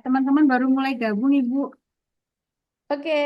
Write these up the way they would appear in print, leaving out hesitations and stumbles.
Teman-teman baru mulai gabung, Ibu. Oke,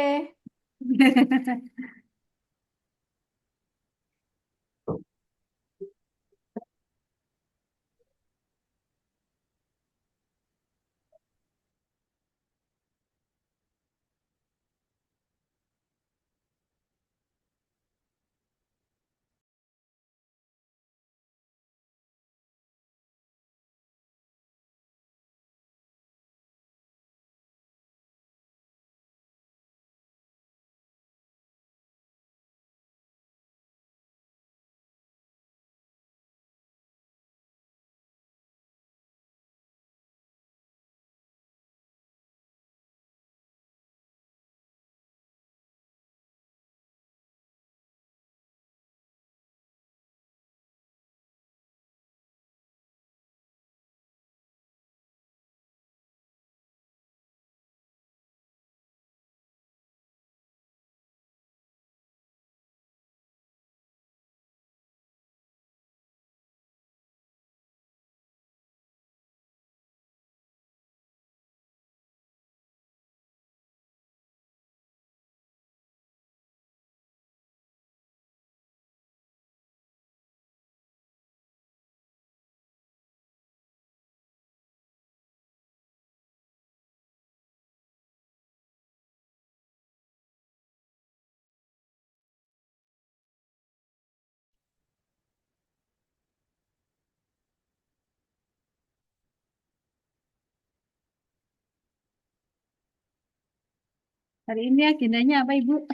Hari ini agendanya apa, Ibu?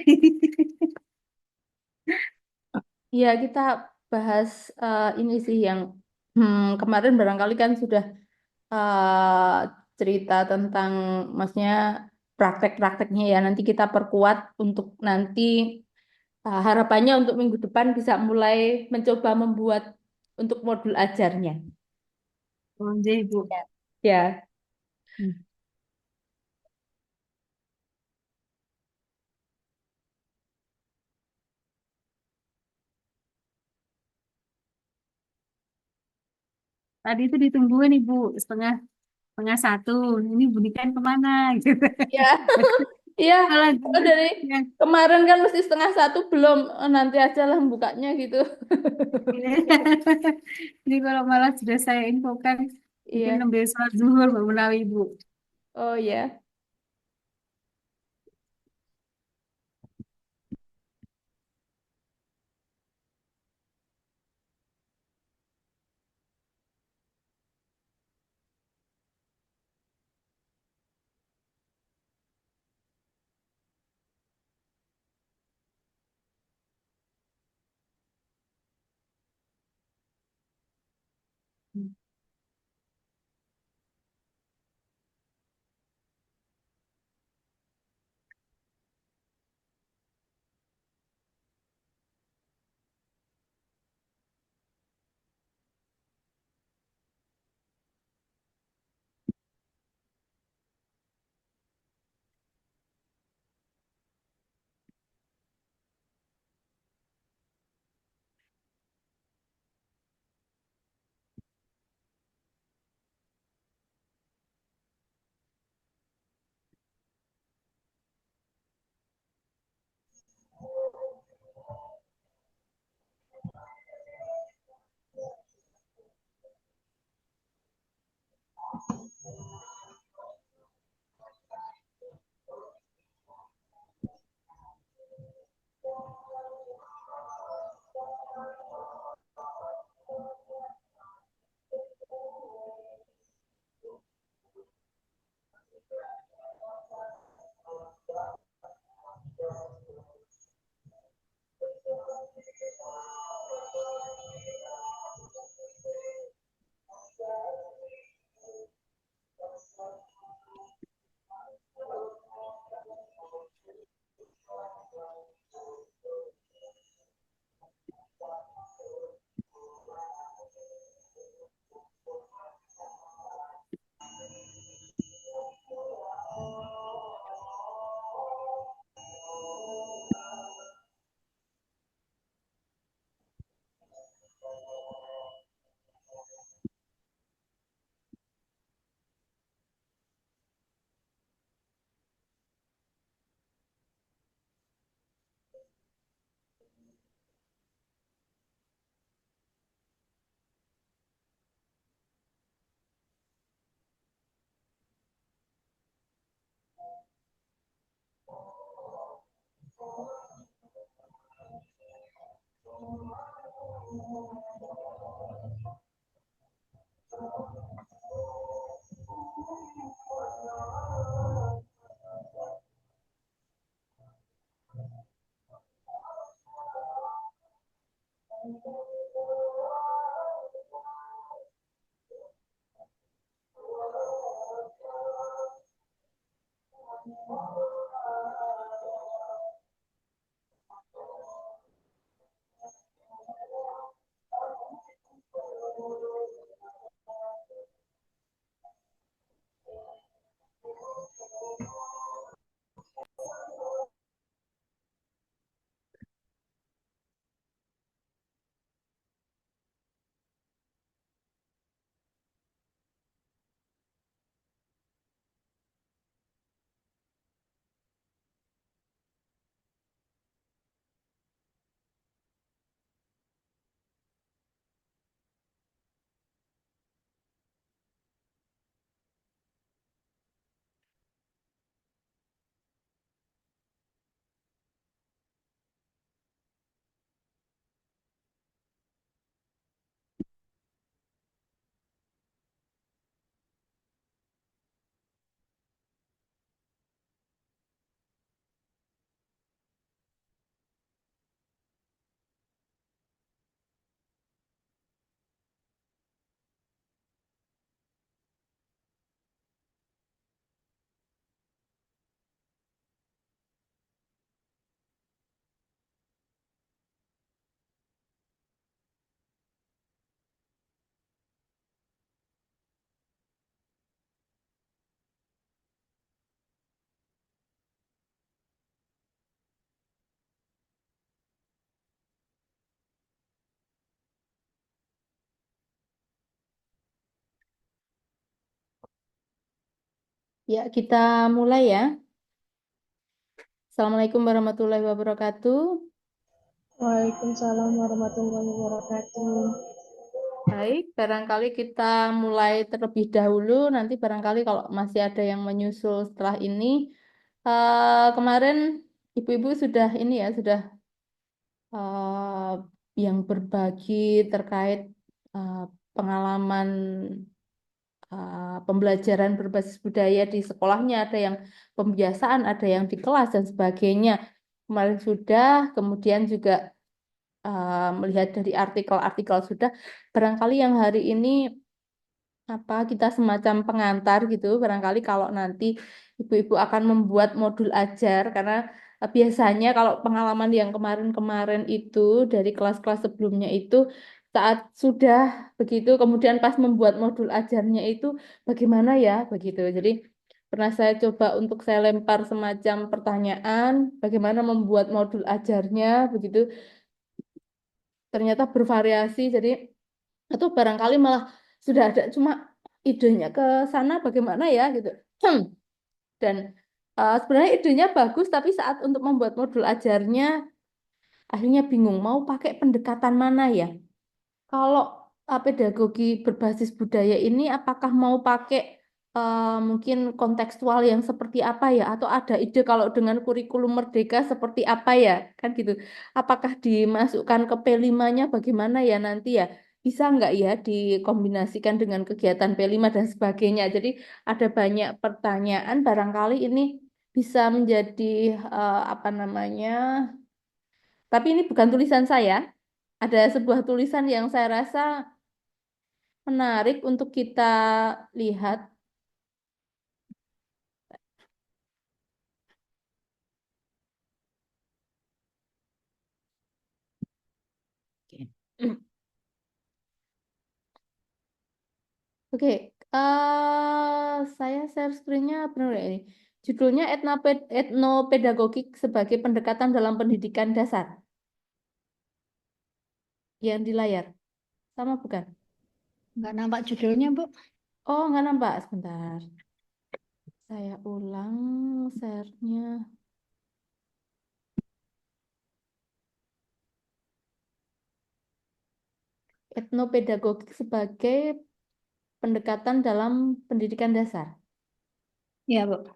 ya kita bahas ini sih yang kemarin barangkali kan sudah cerita tentang maksudnya praktek-prakteknya ya. Nanti kita perkuat untuk nanti harapannya untuk minggu depan bisa mulai mencoba membuat untuk modul ajarnya. Oh, iya, Ibu. Ya. Ya. Hmm. Tadi itu ditungguin, Ibu, setengah setengah satu. Ini bunikan kemana? Gitu. Ya, iya. Malah Oh, dari yang kemarin kan mesti setengah satu belum. Nanti aja lah bukanya gitu. ini kalau malah sudah saya infokan, mungkin Iya. ngambil sholat zuhur, Mbak Menawi, Ibu. Oh ya. Ya, kita mulai ya. Assalamualaikum warahmatullahi wabarakatuh. Waalaikumsalam warahmatullahi wabarakatuh. Baik, barangkali kita mulai terlebih dahulu. Nanti barangkali kalau masih ada yang menyusul setelah ini. Kemarin ibu-ibu sudah ini ya, sudah yang berbagi terkait eh, pengalaman pembelajaran berbasis budaya di sekolahnya. Ada yang pembiasaan, ada yang di kelas dan sebagainya. Kemarin sudah, kemudian juga melihat dari artikel-artikel sudah. Barangkali yang hari ini kita semacam pengantar gitu barangkali kalau nanti ibu-ibu akan membuat modul ajar karena biasanya kalau pengalaman yang kemarin-kemarin itu dari kelas-kelas sebelumnya itu saat sudah begitu kemudian pas membuat modul ajarnya itu bagaimana ya begitu jadi pernah saya coba untuk saya lempar semacam pertanyaan bagaimana membuat modul ajarnya begitu ternyata bervariasi jadi atau barangkali malah sudah ada cuma idenya ke sana bagaimana ya gitu. Dan sebenarnya idenya bagus tapi saat untuk membuat modul ajarnya akhirnya bingung mau pakai pendekatan mana ya. Kalau pedagogi berbasis budaya ini apakah mau pakai mungkin kontekstual yang seperti apa ya atau ada ide kalau dengan kurikulum merdeka seperti apa ya kan gitu. Apakah dimasukkan ke P5-nya bagaimana ya nanti ya? Bisa nggak ya dikombinasikan dengan kegiatan P5 dan sebagainya. Jadi ada banyak pertanyaan barangkali ini bisa menjadi apa namanya? Tapi ini bukan tulisan saya. Ada sebuah tulisan yang saya rasa menarik untuk kita lihat. Oke, Oke, saya share screen-nya benar nggak ini. Judulnya Etnopedagogik sebagai pendekatan dalam pendidikan dasar. Yang di layar. Sama bukan? Nggak nampak judulnya, Bu. Oh, nggak nampak. Sebentar. Saya ulang share-nya. Etnopedagogik sebagai pendekatan dalam pendidikan dasar. Iya, Bu.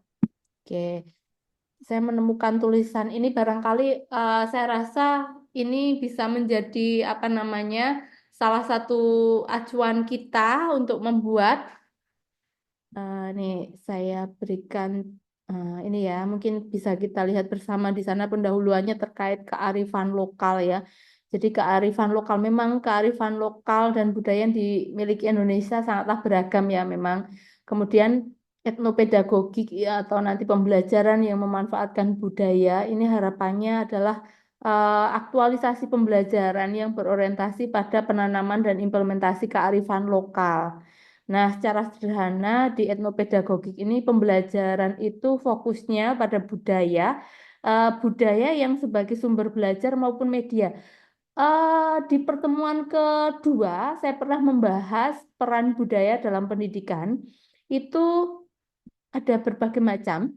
Oke, saya menemukan tulisan ini barangkali saya rasa ini bisa menjadi apa namanya salah satu acuan kita untuk membuat. Nih saya berikan ini ya, mungkin bisa kita lihat bersama di sana pendahuluannya terkait kearifan lokal ya. Jadi kearifan lokal memang kearifan lokal dan budaya yang dimiliki Indonesia sangatlah beragam ya memang. Kemudian etnopedagogik ya, atau nanti pembelajaran yang memanfaatkan budaya ini harapannya adalah aktualisasi pembelajaran yang berorientasi pada penanaman dan implementasi kearifan lokal. Nah, secara sederhana di etnopedagogik ini pembelajaran itu fokusnya pada budaya yang sebagai sumber belajar maupun media. Di pertemuan kedua, saya pernah membahas peran budaya dalam pendidikan. Itu ada berbagai macam.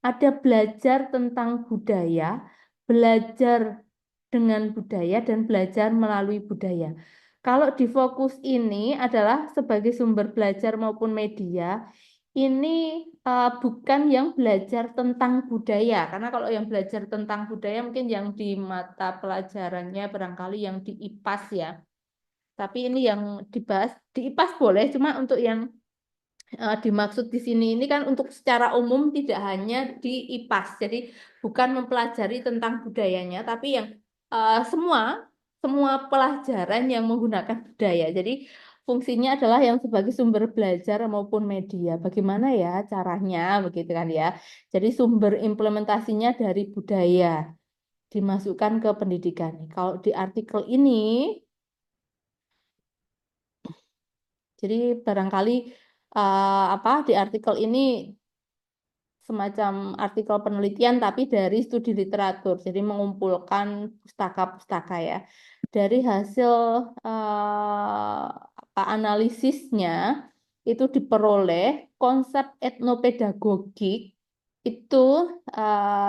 Ada belajar tentang budaya, belajar dengan budaya, dan belajar melalui budaya. Kalau di fokus ini adalah sebagai sumber belajar maupun media, ini bukan yang belajar tentang budaya, karena kalau yang belajar tentang budaya mungkin yang di mata pelajarannya barangkali yang di IPAS ya. Tapi ini yang dibahas di IPAS boleh, cuma untuk yang dimaksud di sini ini kan untuk secara umum tidak hanya di IPAS. Jadi bukan mempelajari tentang budayanya, tapi yang semua semua pelajaran yang menggunakan budaya. Jadi fungsinya adalah yang sebagai sumber belajar maupun media. Bagaimana ya caranya begitu kan ya. Jadi sumber implementasinya dari budaya dimasukkan ke pendidikan. Kalau di artikel ini, jadi barangkali apa di artikel ini semacam artikel penelitian tapi dari studi literatur. Jadi mengumpulkan pustaka-pustaka ya. Dari hasil apa, analisisnya itu diperoleh konsep etnopedagogik itu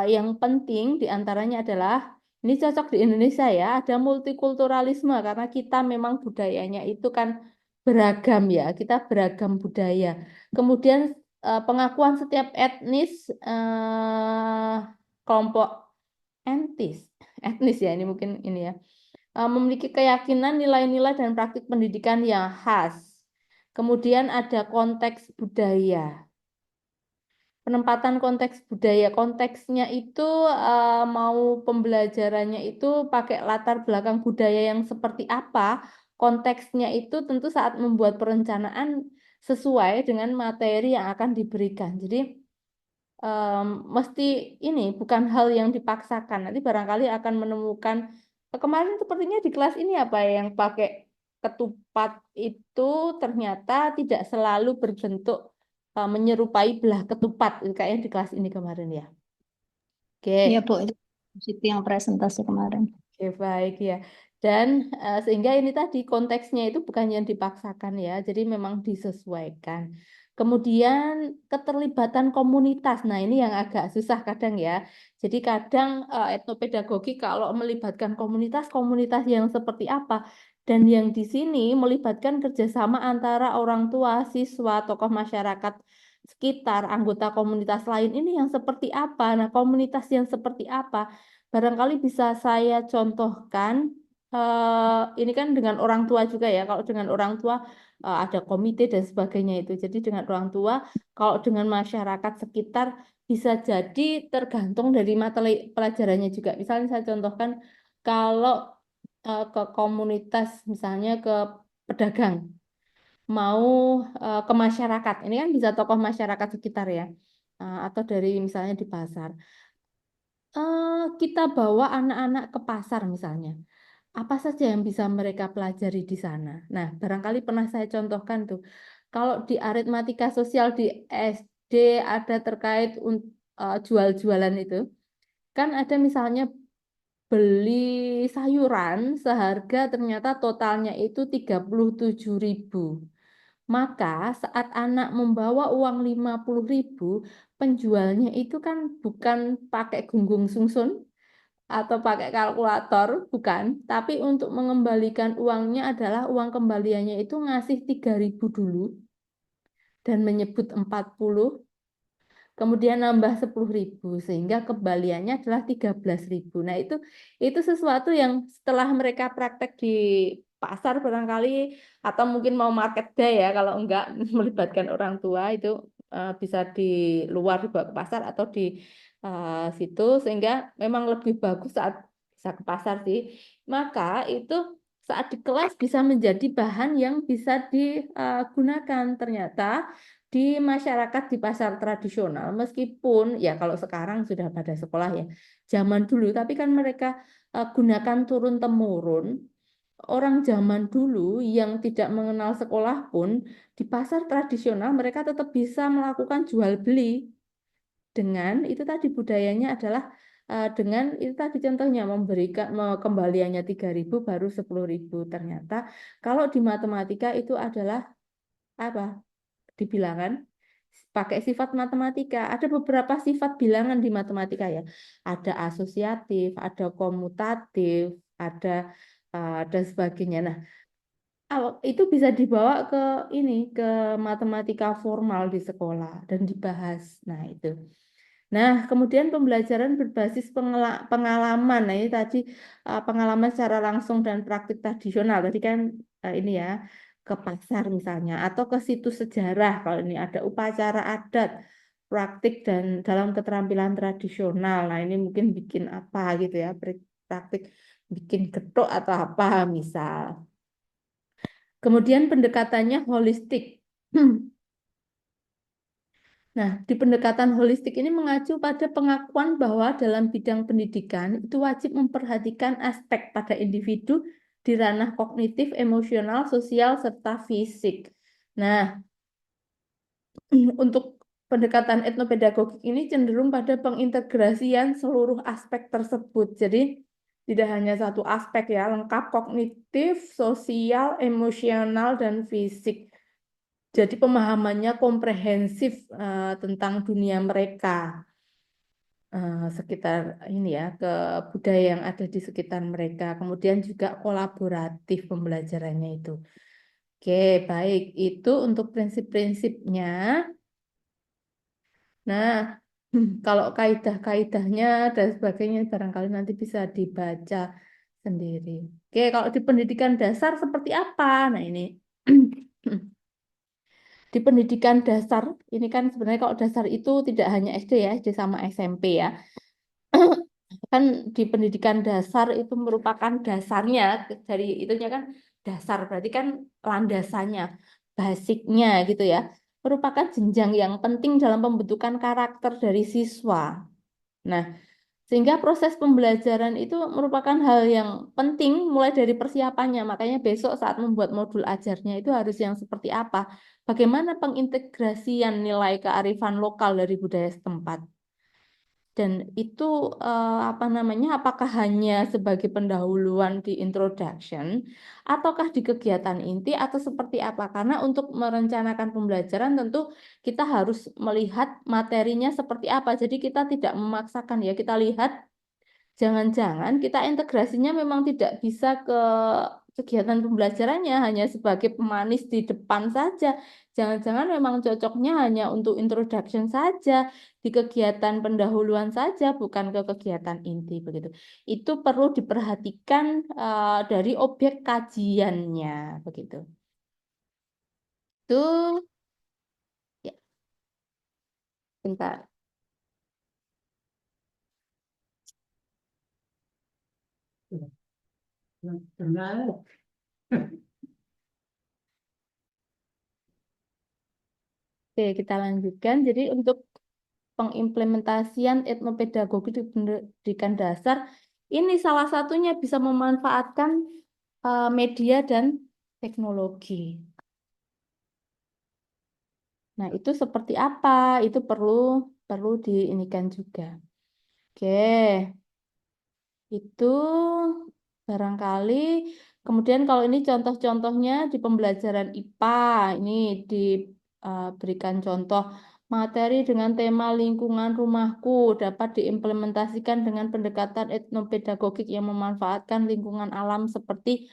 yang penting diantaranya adalah ini cocok di Indonesia ya, ada multikulturalisme karena kita memang budayanya itu kan beragam ya, kita beragam budaya. Kemudian pengakuan setiap etnis kelompok etnis etnis ya ini mungkin ini ya memiliki keyakinan nilai-nilai dan praktik pendidikan yang khas. Kemudian ada konteks budaya. Penempatan konteks budaya, konteksnya itu mau pembelajarannya itu pakai latar belakang budaya yang seperti apa, konteksnya itu tentu saat membuat perencanaan sesuai dengan materi yang akan diberikan. Jadi em, mesti ini bukan hal yang dipaksakan. Nanti barangkali akan menemukan kemarin sepertinya di kelas ini apa ya, yang pakai ketupat itu ternyata tidak selalu berbentuk menyerupai belah ketupat kayaknya di kelas ini kemarin ya. Iya, Oke. Bu, itu yang presentasi kemarin. Oke, baik ya. Dan sehingga ini tadi konteksnya itu bukan yang dipaksakan ya, jadi memang disesuaikan. Kemudian keterlibatan komunitas. Nah, ini yang agak susah kadang ya. Jadi kadang etnopedagogi kalau melibatkan komunitas, komunitas yang seperti apa? Dan yang di sini melibatkan kerjasama antara orang tua, siswa, tokoh masyarakat sekitar, anggota komunitas lain ini yang seperti apa? Nah, komunitas yang seperti apa? Barangkali bisa saya contohkan, ini kan dengan orang tua juga ya. Kalau dengan orang tua ada komite dan sebagainya itu. Jadi dengan orang tua, kalau dengan masyarakat sekitar bisa jadi tergantung dari materi pelajarannya juga. Misalnya saya contohkan kalau ke komunitas, misalnya ke pedagang, mau ke masyarakat. Ini kan bisa tokoh masyarakat sekitar ya. Atau dari misalnya di pasar kita bawa anak-anak ke pasar misalnya, apa saja yang bisa mereka pelajari di sana? Nah, barangkali pernah saya contohkan tuh, kalau di aritmatika sosial di SD ada terkait jual-jualan itu, kan ada misalnya beli sayuran seharga ternyata totalnya itu 37.000. Maka saat anak membawa uang 50.000, penjualnya itu kan bukan pakai gunggung sungsun atau pakai kalkulator, bukan. Tapi untuk mengembalikan uangnya adalah uang kembaliannya itu ngasih 3.000 dulu dan menyebut 40. kemudian nambah 10.000 sehingga kembaliannya adalah 13.000. Nah, itu sesuatu yang setelah mereka praktek di pasar barangkali atau mungkin mau market day ya kalau enggak melibatkan orang tua itu bisa di luar dibawa ke pasar atau di situ sehingga memang lebih bagus saat bisa ke pasar sih. Maka itu saat di kelas bisa menjadi bahan yang bisa digunakan ternyata di masyarakat di pasar tradisional meskipun ya kalau sekarang sudah pada sekolah ya zaman dulu tapi kan mereka gunakan turun temurun orang zaman dulu yang tidak mengenal sekolah pun di pasar tradisional mereka tetap bisa melakukan jual beli dengan itu tadi budayanya adalah dengan itu tadi contohnya memberikan kembaliannya 3.000 baru 10.000 ternyata kalau di matematika itu adalah apa dibilangan pakai sifat matematika. Ada beberapa sifat bilangan di matematika ya. Ada asosiatif, ada komutatif, ada dan sebagainya. Nah, itu bisa dibawa ke ini ke matematika formal di sekolah dan dibahas. Nah, itu. Nah, kemudian pembelajaran berbasis pengalaman. Nah, ini tadi pengalaman secara langsung dan praktik tradisional. Tadi kan ini ya, ke pasar misalnya, atau ke situs sejarah. Kalau ini ada upacara adat, praktik dan dalam keterampilan tradisional. Nah, ini mungkin bikin apa gitu ya, praktik bikin getuk atau apa misal. Kemudian pendekatannya holistik. Nah, di pendekatan holistik ini mengacu pada pengakuan bahwa dalam bidang pendidikan itu wajib memperhatikan aspek pada individu di ranah kognitif, emosional, sosial, serta fisik. Nah, untuk pendekatan etnopedagogik ini cenderung pada pengintegrasian seluruh aspek tersebut. Jadi, tidak hanya satu aspek ya, lengkap kognitif, sosial, emosional, dan fisik. Jadi pemahamannya komprehensif tentang dunia mereka sekitar ini ya ke budaya yang ada di sekitar mereka. Kemudian juga kolaboratif pembelajarannya itu. Oke, baik. Itu untuk prinsip-prinsipnya. Nah, kalau kaidah-kaidahnya dan sebagainya barangkali nanti bisa dibaca sendiri. Oke, kalau di pendidikan dasar seperti apa? Nah, ini di pendidikan dasar, ini kan sebenarnya kalau dasar itu tidak hanya SD ya, SD sama SMP ya. Kan di pendidikan dasar itu merupakan dasarnya, dari itunya kan dasar, berarti kan landasannya, basicnya gitu ya. Merupakan jenjang yang penting dalam pembentukan karakter dari siswa. Nah, sehingga proses pembelajaran itu merupakan hal yang penting mulai dari persiapannya. Makanya besok saat membuat modul ajarnya itu harus yang seperti apa? Bagaimana pengintegrasian nilai kearifan lokal dari budaya setempat? Dan itu apa namanya? Apakah hanya sebagai pendahuluan di introduction ataukah di kegiatan inti atau seperti apa? Karena untuk merencanakan pembelajaran tentu kita harus melihat materinya seperti apa. Jadi kita tidak memaksakan ya, kita lihat jangan-jangan kita integrasinya memang tidak bisa ke kegiatan pembelajarannya hanya sebagai pemanis di depan saja. Jangan-jangan memang cocoknya hanya untuk introduction saja, di kegiatan pendahuluan saja, bukan ke kegiatan inti begitu. Itu perlu diperhatikan dari objek kajiannya begitu. Itu ya, bentar. Oke, kita lanjutkan. Jadi untuk pengimplementasian etnopedagogi di pendidikan dasar, ini salah satunya bisa memanfaatkan media dan teknologi. Nah, itu seperti apa? Itu perlu perlu diinikan juga. Oke, itu barangkali. Kemudian kalau ini contoh-contohnya di pembelajaran IPA, ini diberikan contoh materi dengan tema lingkungan rumahku dapat diimplementasikan dengan pendekatan etnopedagogik yang memanfaatkan lingkungan alam seperti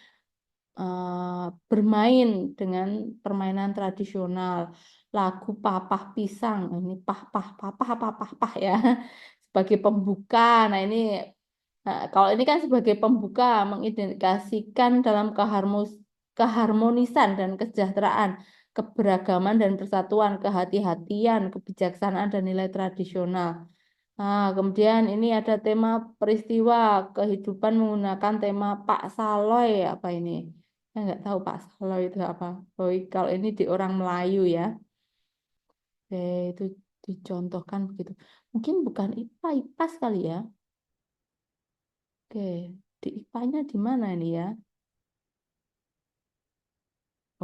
bermain dengan permainan tradisional, lagu Papah Pisang. Ini pah pah papah apa pah pah ya sebagai pembuka. Nah ini kalau ini kan sebagai pembuka mengidentifikasikan dalam keharmonisan dan kesejahteraan, keberagaman dan persatuan, kehati-hatian, kebijaksanaan dan nilai tradisional. Nah, kemudian ini ada tema peristiwa kehidupan menggunakan tema Pak Saloy apa ini? Saya nggak tahu Pak Saloy itu apa. Oh, kalau ini di orang Melayu ya. Oke, itu dicontohkan begitu. Mungkin bukan IPA, IPAS kali ya. Oke, di IPA-nya di mana ini ya?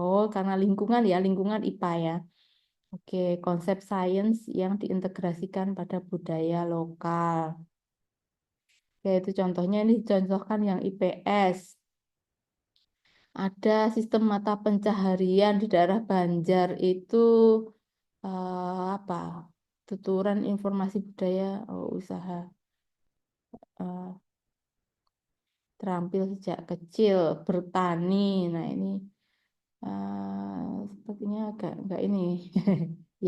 Oh, karena lingkungan ya, lingkungan IPA ya. Oke, konsep sains yang diintegrasikan pada budaya lokal. Oke, itu contohnya ini dicontohkan yang IPS. Ada sistem mata pencaharian di daerah Banjar itu apa? Tuturan informasi budaya usaha eh, terampil sejak kecil bertani. Nah ini sepertinya agak nggak ini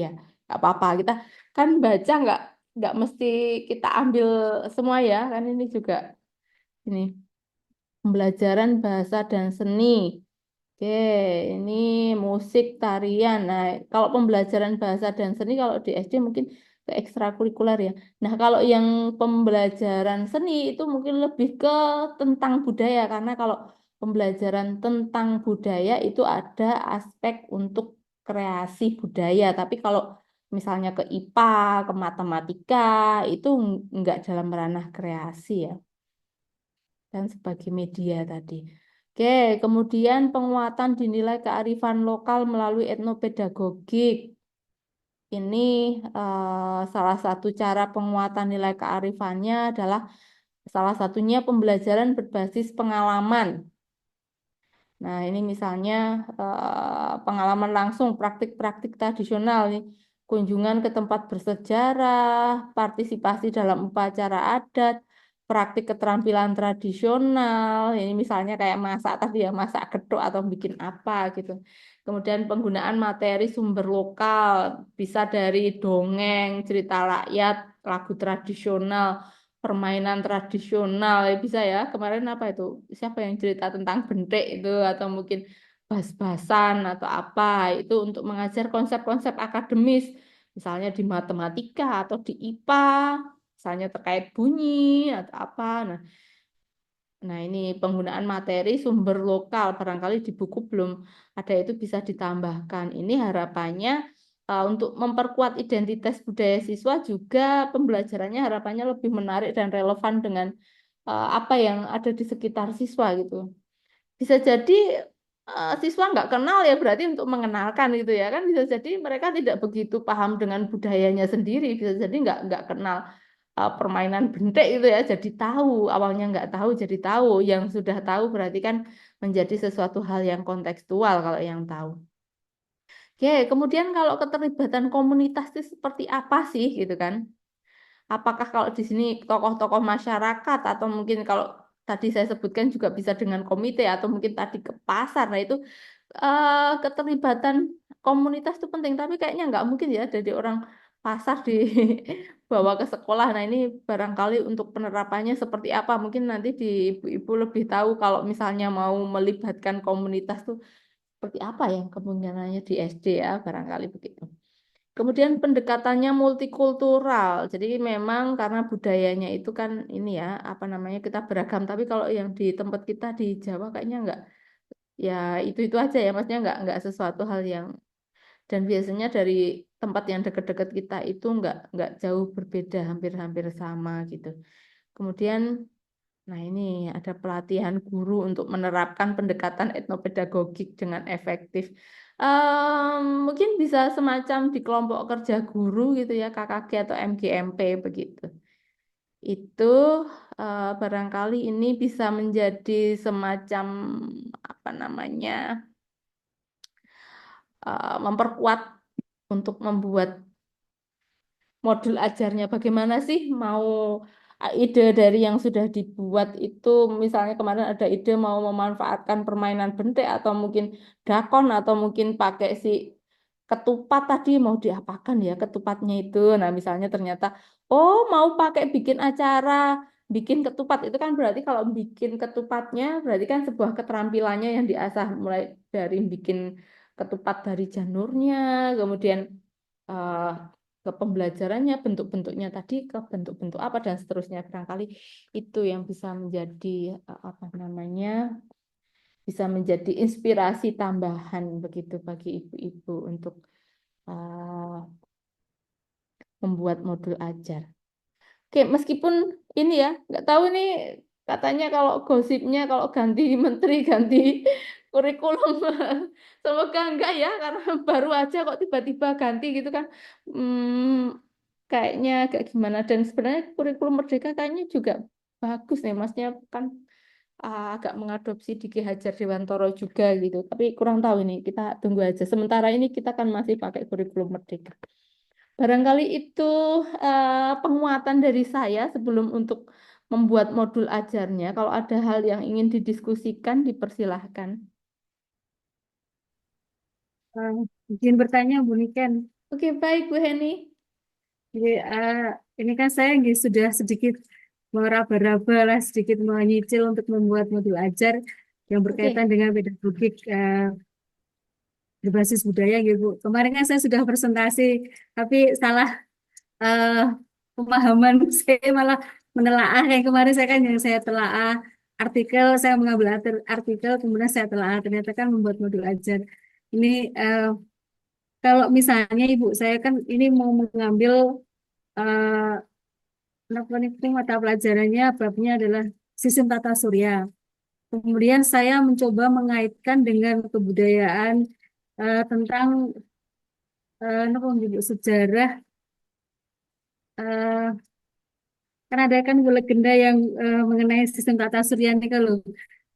ya nggak apa-apa kita kan baca nggak mesti kita ambil semua ya kan ini juga ini pembelajaran bahasa dan seni. Oke, ini musik, tarian. Nah, kalau pembelajaran bahasa dan seni kalau di SD mungkin ke ekstrakurikuler ya. Nah, kalau yang pembelajaran seni itu mungkin lebih ke tentang budaya karena kalau pembelajaran tentang budaya itu ada aspek untuk kreasi budaya. Tapi kalau misalnya ke IPA, ke matematika itu nggak dalam ranah kreasi ya dan sebagai media tadi. Oke, kemudian penguatan dinilai kearifan lokal melalui etnopedagogik. Ini salah satu cara penguatan nilai kearifannya adalah salah satunya pembelajaran berbasis pengalaman. Nah, ini misalnya pengalaman langsung, praktik-praktik tradisional, nih. Kunjungan ke tempat bersejarah, partisipasi dalam upacara adat, praktik keterampilan tradisional, ini misalnya kayak masak tadi ya, masak gedok atau bikin apa gitu. Kemudian penggunaan materi sumber lokal, bisa dari dongeng, cerita rakyat, lagu tradisional, permainan tradisional ya bisa ya kemarin apa itu siapa yang cerita tentang bentek itu atau mungkin bas-basan atau apa itu untuk mengajar konsep-konsep akademis misalnya di matematika atau di IPA misalnya terkait bunyi atau apa nah ini penggunaan materi sumber lokal barangkali di buku belum ada itu bisa ditambahkan ini harapannya untuk memperkuat identitas budaya siswa juga pembelajarannya harapannya lebih menarik dan relevan dengan apa yang ada di sekitar siswa gitu. Bisa jadi siswa nggak kenal ya berarti untuk mengenalkan gitu ya kan bisa jadi mereka tidak begitu paham dengan budayanya sendiri bisa jadi nggak kenal permainan bentek itu ya jadi tahu awalnya nggak tahu jadi tahu yang sudah tahu berarti kan menjadi sesuatu hal yang kontekstual kalau yang tahu. Oke, kemudian kalau keterlibatan komunitas itu seperti apa sih gitu kan? Apakah kalau di sini tokoh-tokoh masyarakat atau mungkin kalau tadi saya sebutkan juga bisa dengan komite atau mungkin tadi ke pasar. Nah itu keterlibatan komunitas itu penting, tapi kayaknya nggak mungkin ya dari orang pasar dibawa ke sekolah. Nah ini barangkali untuk penerapannya seperti apa? Mungkin nanti di ibu-ibu lebih tahu kalau misalnya mau melibatkan komunitas tuh seperti apa ya kemungkinannya di SD ya, barangkali begitu. Kemudian pendekatannya multikultural. Jadi memang karena budayanya itu kan ini ya, apa namanya kita beragam. Tapi kalau yang di tempat kita di Jawa kayaknya enggak ya itu aja ya, maksudnya enggak sesuatu hal yang dan biasanya dari tempat yang dekat-dekat kita itu enggak jauh berbeda, hampir-hampir sama gitu. Kemudian nah, ini ada pelatihan guru untuk menerapkan pendekatan etnopedagogik dengan efektif. Mungkin bisa semacam di kelompok kerja guru gitu ya, KKG atau MGMP begitu. Itu barangkali ini bisa menjadi semacam apa namanya memperkuat untuk membuat modul ajarnya bagaimana sih mau ide dari yang sudah dibuat itu misalnya kemarin ada ide mau memanfaatkan permainan bentek atau mungkin dakon atau mungkin pakai si ketupat tadi mau diapakan ya ketupatnya itu. Nah, misalnya ternyata, oh mau pakai bikin acara, bikin ketupat. Itu kan berarti kalau bikin ketupatnya, berarti kan sebuah keterampilannya yang diasah. Mulai dari bikin ketupat dari janurnya, kemudian eh, ke pembelajarannya, bentuk-bentuknya tadi, ke bentuk-bentuk apa, dan seterusnya. Barangkali itu yang bisa menjadi, apa namanya, bisa menjadi inspirasi tambahan begitu bagi ibu-ibu untuk eh, membuat modul ajar. Oke, meskipun ini ya, nggak tahu ini katanya kalau gosipnya kalau ganti menteri, ganti kurikulum, semoga enggak ya, karena baru aja kok tiba-tiba ganti gitu kan. Kayaknya agak gimana. Dan sebenarnya kurikulum Merdeka kayaknya juga bagus nih, Masnya kan agak mengadopsi di Ki Hajar Dewantara juga gitu. Tapi kurang tahu ini, kita tunggu aja. Sementara ini kita kan masih pakai kurikulum Merdeka. Barangkali itu penguatan dari saya sebelum untuk membuat modul ajarnya. Kalau ada hal yang ingin didiskusikan, dipersilahkan. Eh, izin bertanya Bu Niken. Oke, baik Bu Heni. Jadi, ini kan saya sudah sedikit meraba-raba lah, sedikit menyicil untuk membuat modul ajar yang berkaitan Oke. dengan pedagogik berbasis budaya gitu. Kemarin kan saya sudah presentasi, tapi salah eh, pemahaman saya malah menelaah kayak kemarin saya kan yang saya telaah artikel, saya mengambil artikel, kemudian saya telaah ternyata kan membuat modul ajar. Ini kalau misalnya Ibu, saya kan ini mau mengambil apa itu mata pelajarannya babnya adalah sistem tata surya. Kemudian saya mencoba mengaitkan dengan kebudayaan tentang apa, sejarah eh, kan ada kan legenda yang mengenai sistem tata surya ini kalau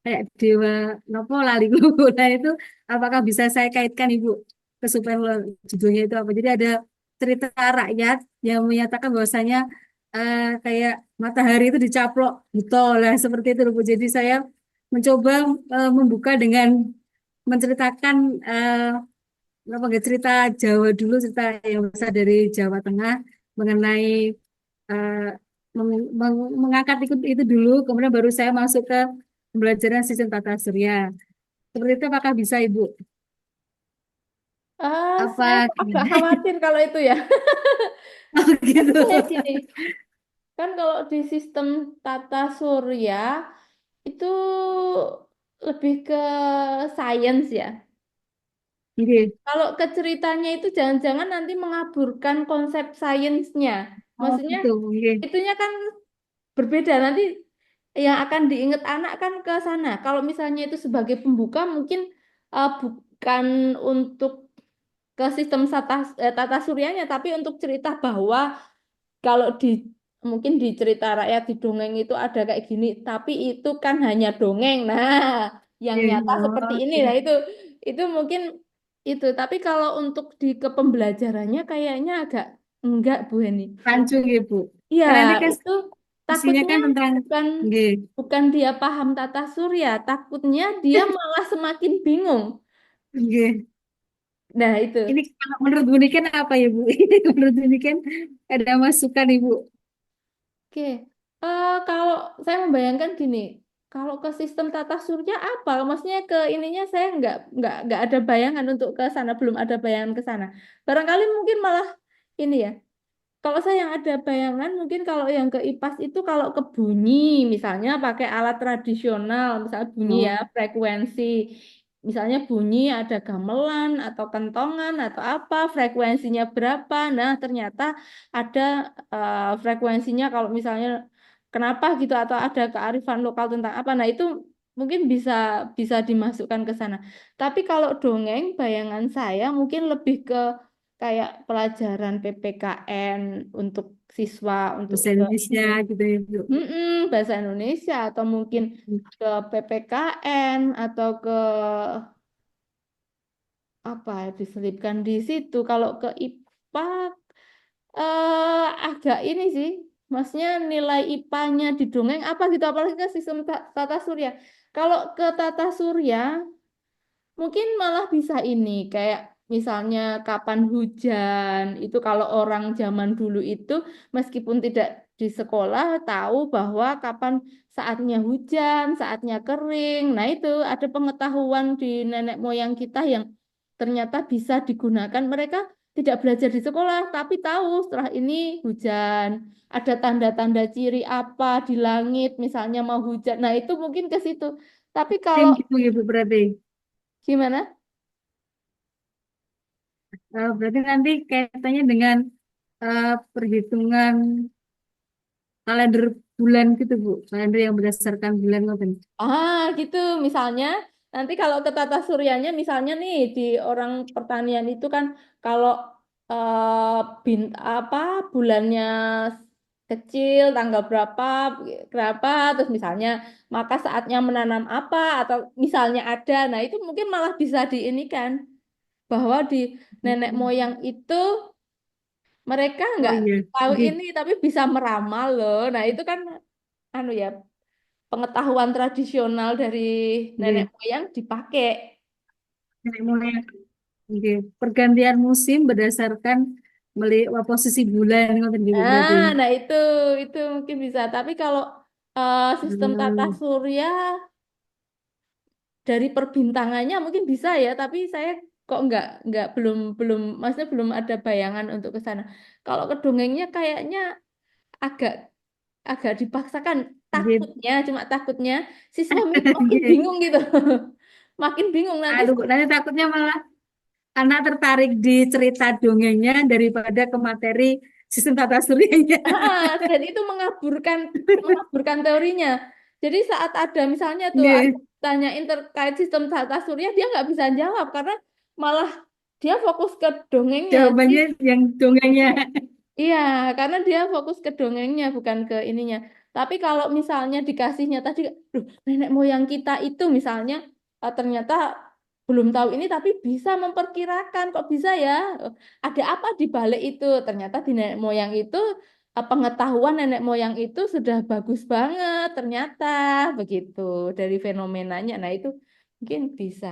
kayak dewa nopo lali guru. Nah itu apakah bisa saya kaitkan Ibu ke supaya judulnya itu apa? Jadi ada cerita rakyat yang menyatakan bahwasanya kayak matahari itu dicaplok gitu lah seperti itu Bu. Jadi saya mencoba membuka dengan menceritakan apa nggak, cerita Jawa dulu, cerita yang besar dari Jawa Tengah mengenai eh, mengangkat itu dulu, kemudian baru saya masuk ke pembelajaran sistem tata surya. Seperti itu apakah bisa Ibu? Saya Apa agak gimana? khawatir kalau itu ya. Oh, gitu. Kayak gini, kan kalau di sistem tata surya itu lebih ke sains ya. Oke. Kalau ke ceritanya itu jangan-jangan nanti mengaburkan konsep sainsnya. Oh Maksudnya gitu. Oke. itunya kan berbeda nanti yang akan diingat anak kan ke sana. Kalau misalnya itu sebagai pembuka mungkin bukan untuk ke sistem tata suryanya, tapi untuk cerita bahwa kalau di mungkin di cerita rakyat di dongeng itu ada kayak gini, tapi itu kan hanya dongeng. Nah, yang Oke. nyata seperti Oh, ini. oke. Nah, itu mungkin itu. Tapi kalau untuk di kepembelajarannya kayaknya agak enggak, Bu Heni. Rancu Ibu. Iya, Karena ini kan itu isinya takutnya kan tentang bukan oke. bukan dia paham tata surya, takutnya dia malah semakin bingung. Oke. Nah, itu. Ini kalau menurut Bu Niken apa ya Bu? Menurut Bu Niken ada masukan Ibu? Oke, kalau saya membayangkan gini, kalau ke sistem tata surya apa? Maksudnya ke ininya saya nggak ada bayangan untuk ke sana, belum ada bayangan ke sana. Barangkali mungkin malah ini ya. Kalau saya yang ada bayangan, mungkin kalau yang ke IPAS itu kalau ke bunyi, misalnya pakai alat tradisional, misalnya bunyi ya, Oh, frekuensi. Misalnya bunyi ada gamelan atau kentongan atau apa, frekuensinya berapa. Nah, ternyata ada frekuensinya kalau misalnya kenapa gitu atau ada kearifan lokal tentang apa. Nah, itu mungkin bisa bisa dimasukkan ke sana. Tapi kalau dongeng, bayangan saya mungkin lebih ke kayak pelajaran PPKN untuk siswa untuk bahasa ke Indonesia ini. gitu ya Bu. Bahasa Indonesia atau mungkin ke PPKN atau ke apa ya, diselipkan di situ. Kalau ke IPA agak ini sih, maksudnya nilai IPA-nya di dongeng apa gitu, apalagi ke sistem tata surya. Kalau ke tata surya mungkin malah bisa ini kayak misalnya kapan hujan, itu kalau orang zaman dulu itu meskipun tidak di sekolah tahu bahwa kapan saatnya hujan, saatnya kering. Nah, itu ada pengetahuan di nenek moyang kita yang ternyata bisa digunakan. Mereka tidak belajar di sekolah, tapi tahu setelah ini hujan. Ada tanda-tanda ciri apa di langit, misalnya mau hujan. Nah, itu mungkin ke situ. Tapi Tim kalau gitu Ibu berarti. gimana? Berarti nanti kaitannya dengan perhitungan kalender bulan gitu Bu. Kalender yang berdasarkan bulan ngoten. Gitu. Misalnya, nanti kalau ke tata suryanya, misalnya nih di orang pertanian itu kan kalau bin apa bulannya kecil, tanggal berapa, berapa, terus misalnya maka saatnya menanam apa atau misalnya ada, nah itu mungkin malah bisa diinikan bahwa di nenek Hmm. moyang itu mereka Oh nggak iya. tahu Oke. ini tapi bisa meramal loh. Nah itu kan anu ya pengetahuan tradisional dari nenek Oke. moyang dipakai. Nenek moyang. Oke. Pergantian musim berdasarkan melihat posisi bulan ngoten Ibu berarti. Nah itu mungkin bisa. Tapi kalau sistem tata Hmm. surya dari perbintangannya mungkin bisa ya. Tapi saya kok nggak belum maksudnya belum ada bayangan untuk ke sana. Kalau ke dongengnya kayaknya agak agak dipaksakan. Oke. Takutnya cuma takutnya siswa makin bingung gitu. Makin bingung nanti. Aduh, nanti takutnya malah anak tertarik di cerita dongengnya daripada ke materi sistem tata suryanya. Dan itu mengaburkan teorinya. Jadi saat ada misalnya tuh ada Oke. tanyain terkait sistem tata surya, dia nggak bisa jawab karena malah dia fokus ke dongengnya. Jadi Jawabannya yang dongengnya. iya, karena dia fokus ke dongengnya bukan ke ininya. Tapi kalau misalnya dikasihnya tadi, "Duh, nenek moyang kita itu misalnya ternyata belum tahu ini tapi bisa memperkirakan kok bisa ya? Ada apa di balik itu? Ternyata di nenek moyang itu pengetahuan nenek moyang itu sudah bagus banget ternyata begitu dari fenomenanya. Nah, itu mungkin bisa.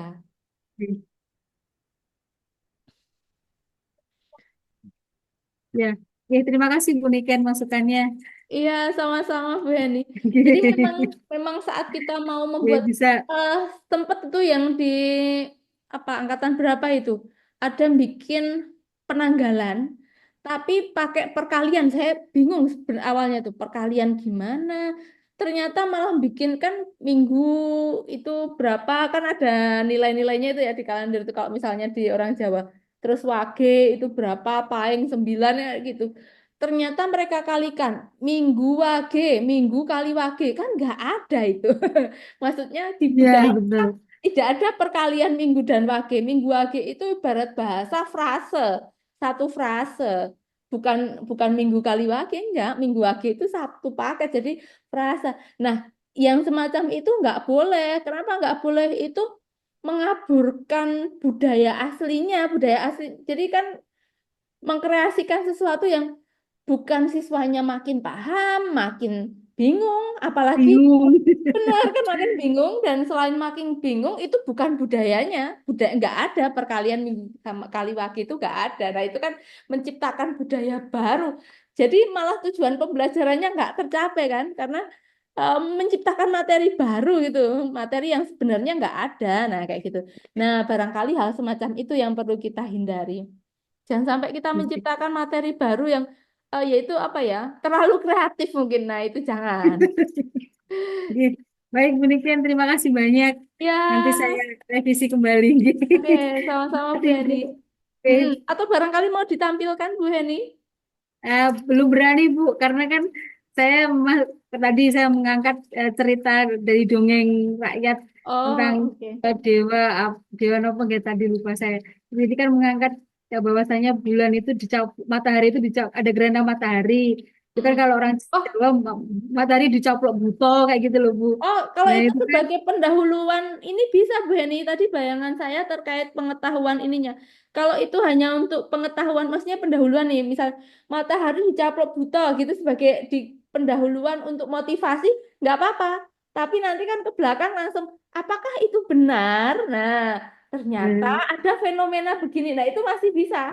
Ya, ya terima kasih Bu Niken masukannya. Iya, sama-sama Bu Heni. Jadi memang memang saat kita mau Ya, membuat bisa. eh tempat itu yang di apa angkatan berapa itu ada yang bikin penanggalan, tapi pakai perkalian. Saya bingung awalnya tuh perkalian gimana. Ternyata malah bikin kan minggu itu berapa kan ada nilai-nilainya itu ya di kalender itu kalau misalnya di orang Jawa. Terus wage itu berapa, paling 9 ya gitu. Ternyata mereka kalikan minggu wage, minggu kali wage kan nggak ada itu. Maksudnya di budaya Ya, betul. tidak ada perkalian minggu dan wage. Minggu wage itu ibarat bahasa frase, satu frase. Bukan bukan minggu kali wage enggak. Minggu wage itu satu paket jadi frase. Nah, yang semacam itu nggak boleh. Kenapa nggak boleh itu mengaburkan budaya aslinya, budaya asli. Jadi kan mengkreasikan sesuatu yang bukan siswanya makin paham, makin bingung, apalagi Bingung. benar kan makin bingung dan selain makin bingung itu bukan budayanya, budaya nggak ada perkalian minggu sama kali wagi itu nggak ada. Nah itu kan menciptakan budaya baru. Jadi malah tujuan pembelajarannya nggak tercapai kan karena menciptakan materi baru gitu, materi yang sebenarnya nggak ada. Nah kayak gitu. Nah barangkali hal semacam itu yang perlu kita hindari. Jangan sampai kita menciptakan materi baru yang yaitu apa ya terlalu kreatif mungkin. Nah itu jangan. Oke. Baik, Bu Niken, terima kasih banyak. Nanti Ya, saya revisi kembali. oke, sama-sama Bu Terima Heni. kasih, Bu. Oke. Atau barangkali mau ditampilkan Bu Heni? Belum berani Bu, karena kan saya tadi saya mengangkat cerita dari dongeng rakyat tentang Oh, oke. dewa dewa nopo nggak tadi lupa saya. Jadi kan mengangkat ya bahwasanya bulan itu matahari itu ada gerhana matahari. Itu kan Mm-mm. kalau orang Oh, Jawa matahari dicoplok buto kayak gitu loh Bu. kalau Nah itu itu kan sebagai pendahuluan ini bisa Bu Heni. Tadi bayangan saya terkait pengetahuan ininya. Kalau itu hanya untuk pengetahuan, maksudnya pendahuluan nih, misal matahari dicaplok buta gitu sebagai di pendahuluan untuk motivasi, nggak apa-apa. Tapi nanti kan ke belakang langsung, apakah itu benar? Nah, ternyata Hmm. ada fenomena begini. Nah, itu masih bisa.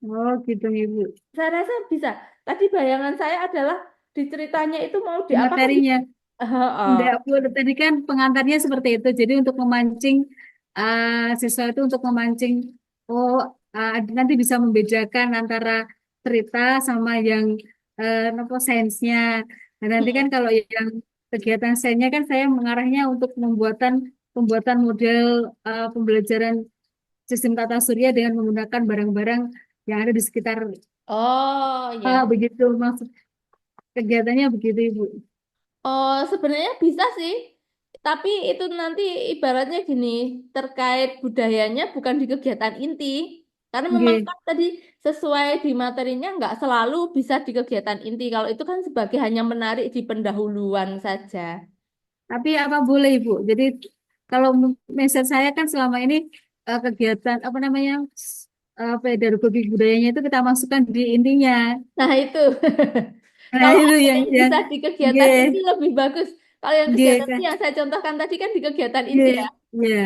Oh gitu Ibu. Saya rasa bisa. Tadi bayangan saya adalah di ceritanya itu mau diapakan? Materinya. Heeh. Enggak, Bu. Tadi kan pengantarnya seperti itu. Jadi untuk memancing siswa itu untuk memancing, oh nanti bisa membedakan antara cerita sama yang apa sainsnya. Nah, nanti kan kalau yang kegiatan sainsnya kan saya mengarahnya untuk pembuatan model pembelajaran sistem tata surya dengan menggunakan barang-barang yang ada di sekitar. Oh ya. Begitu maksud kegiatannya begitu, Ibu. Oh, sebenarnya bisa sih. Tapi itu nanti ibaratnya gini, terkait budayanya bukan di kegiatan inti. Karena memang Nggih. kan tadi sesuai di materinya nggak selalu bisa di kegiatan inti. Kalau itu kan sebagai hanya menarik di pendahuluan saja. Tapi apa boleh Ibu? Jadi kalau mindset saya kan selama ini kegiatan apa namanya pedagogi budayanya itu kita masukkan di intinya. Nah itu, Nah kalau itu ada yang yang yang bisa di kegiatan inti G lebih bagus. Kalau yang G kegiatan kan yang saya contohkan tadi kan di kegiatan G inti ya. ya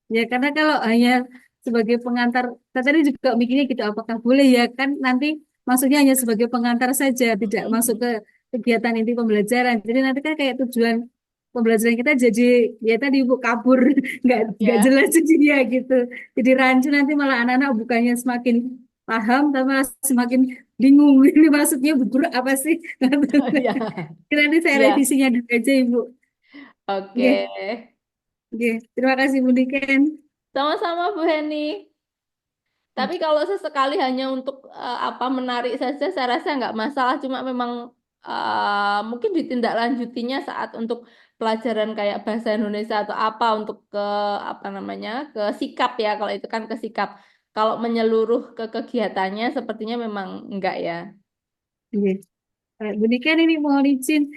ya karena kalau hanya sebagai pengantar saya tadi juga mikirnya gitu apakah boleh ya kan nanti maksudnya hanya sebagai pengantar saja tidak masuk ke kegiatan inti pembelajaran. Jadi nanti kan kayak tujuan pembelajaran kita jadi ya tadi Bu kabur nggak Ya. jelas jadinya gitu. Jadi rancu nanti malah anak-anak bukannya semakin paham tapi malah semakin bingung ini maksudnya bu guru apa sih? Oh, ya. Nanti saya Ya. revisinya dulu aja Ibu. Oke. Oke, oke. Terima kasih Bu Niken. Sama-sama Bu Heni. Tapi kalau sesekali hanya untuk apa menarik saja, saya rasa nggak masalah. Cuma memang mungkin ditindaklanjutinya saat untuk pelajaran kayak bahasa Indonesia atau apa untuk ke apa namanya ke sikap ya. Kalau itu kan ke sikap. Kalau menyeluruh ke kegiatannya, sepertinya memang enggak ya. Oke. Bu Niken ini mohon izin,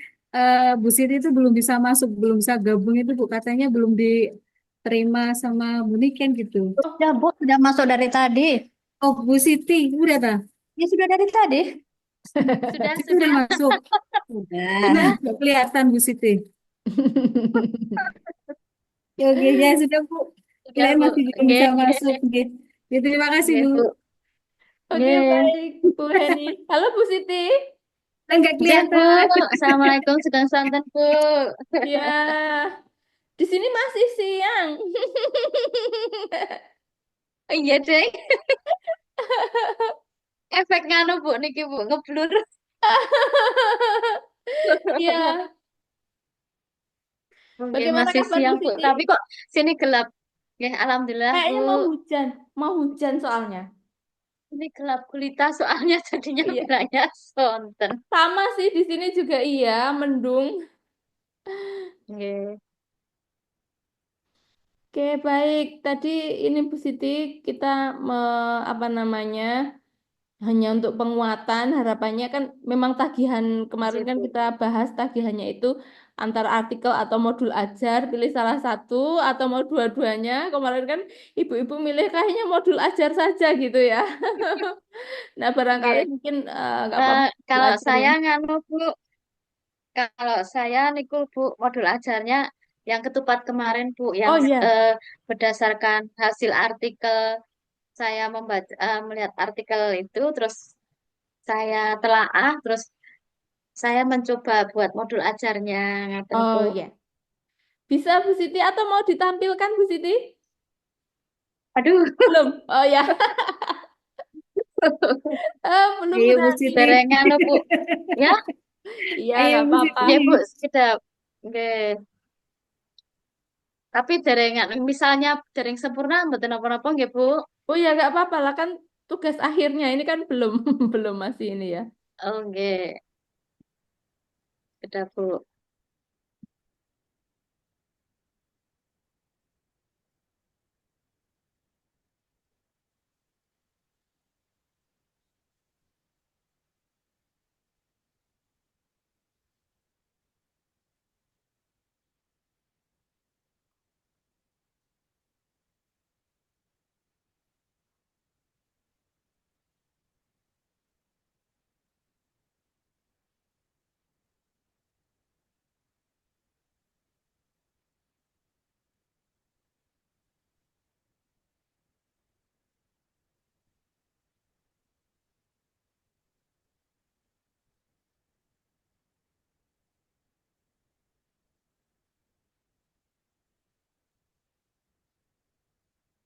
Bu Siti itu belum bisa masuk, belum bisa gabung itu Bu katanya belum diterima sama Bu Niken gitu. Sudah, Bu, sudah masuk dari tadi. Oh Bu Siti, udah tak? Ya sudah dari tadi. Sudah, Itu udah sudah. masuk. Sudah. Nggak kelihatan Bu Siti. Ya, oke, ya sudah Bu. Sudah, Kalian Bu. masih belum Oke. bisa masuk. Oke. Ya, terima kasih Oke, Bu. Bu. Oke, Oke. baik, Bu Heni. Halo Bu Siti. Nggak Oke, Bu. kelihatan. Assalamualaikum, sedang santan, Bu. Ya, di sini masih siang. Iya, deh. Efek nganu, Bu, niki, Bu, ngeblur. Ya, Oke, bagaimana masih kabar Bu siang, Bu. Siti? Tapi kok sini gelap. Ya, alhamdulillah, Bu. Kayaknya mau hujan soalnya. Ini gelap gulita soalnya jadinya Iya, bilangnya sonten. sama sih di sini juga iya, mendung. Oke. Oke, baik. Tadi ini Bu Siti kita apa namanya? Hanya untuk penguatan harapannya kan memang tagihan kemarin Iya, kan Bu. kita bahas tagihannya itu antara artikel atau modul ajar pilih salah satu atau mau dua-duanya kemarin kan ibu-ibu milih kayaknya modul ajar saja gitu ya. Nah barangkali Oke. mungkin nggak apa-apa modul Kalau ajar saya yang nganu, Bu, kalau saya niku Bu modul ajarnya yang ketupat kemarin Bu, yang oh iya. berdasarkan hasil artikel saya membaca melihat artikel itu, terus saya telaah, terus saya mencoba buat modul ajarnya, ngaten Bu. Oh iya, bisa Bu Siti atau mau ditampilkan Bu Siti Aduh, belum oh ya. Belum Ayo Bu berarti Siti. derengan loh, Bu. Ya, iya Ayo nggak Bu apa-apa. ya Bu, Siti. sudah. Oke. Tapi derengan, misalnya dereng sempurna, mboten napa-napa nggih, Bu. Oh ya nggak apa-apa lah kan tugas akhirnya ini kan belum belum masih ini ya. Oke, sudah Bu.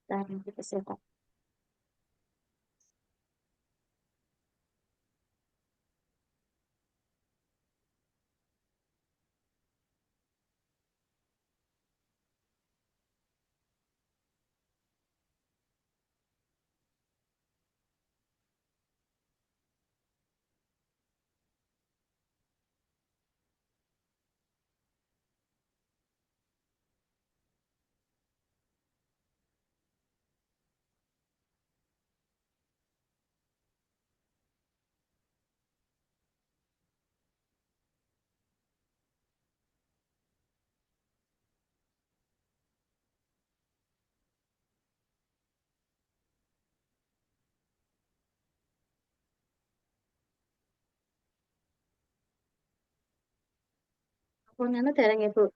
Tahan gitu, silakan. Punya dereng ya, Bu.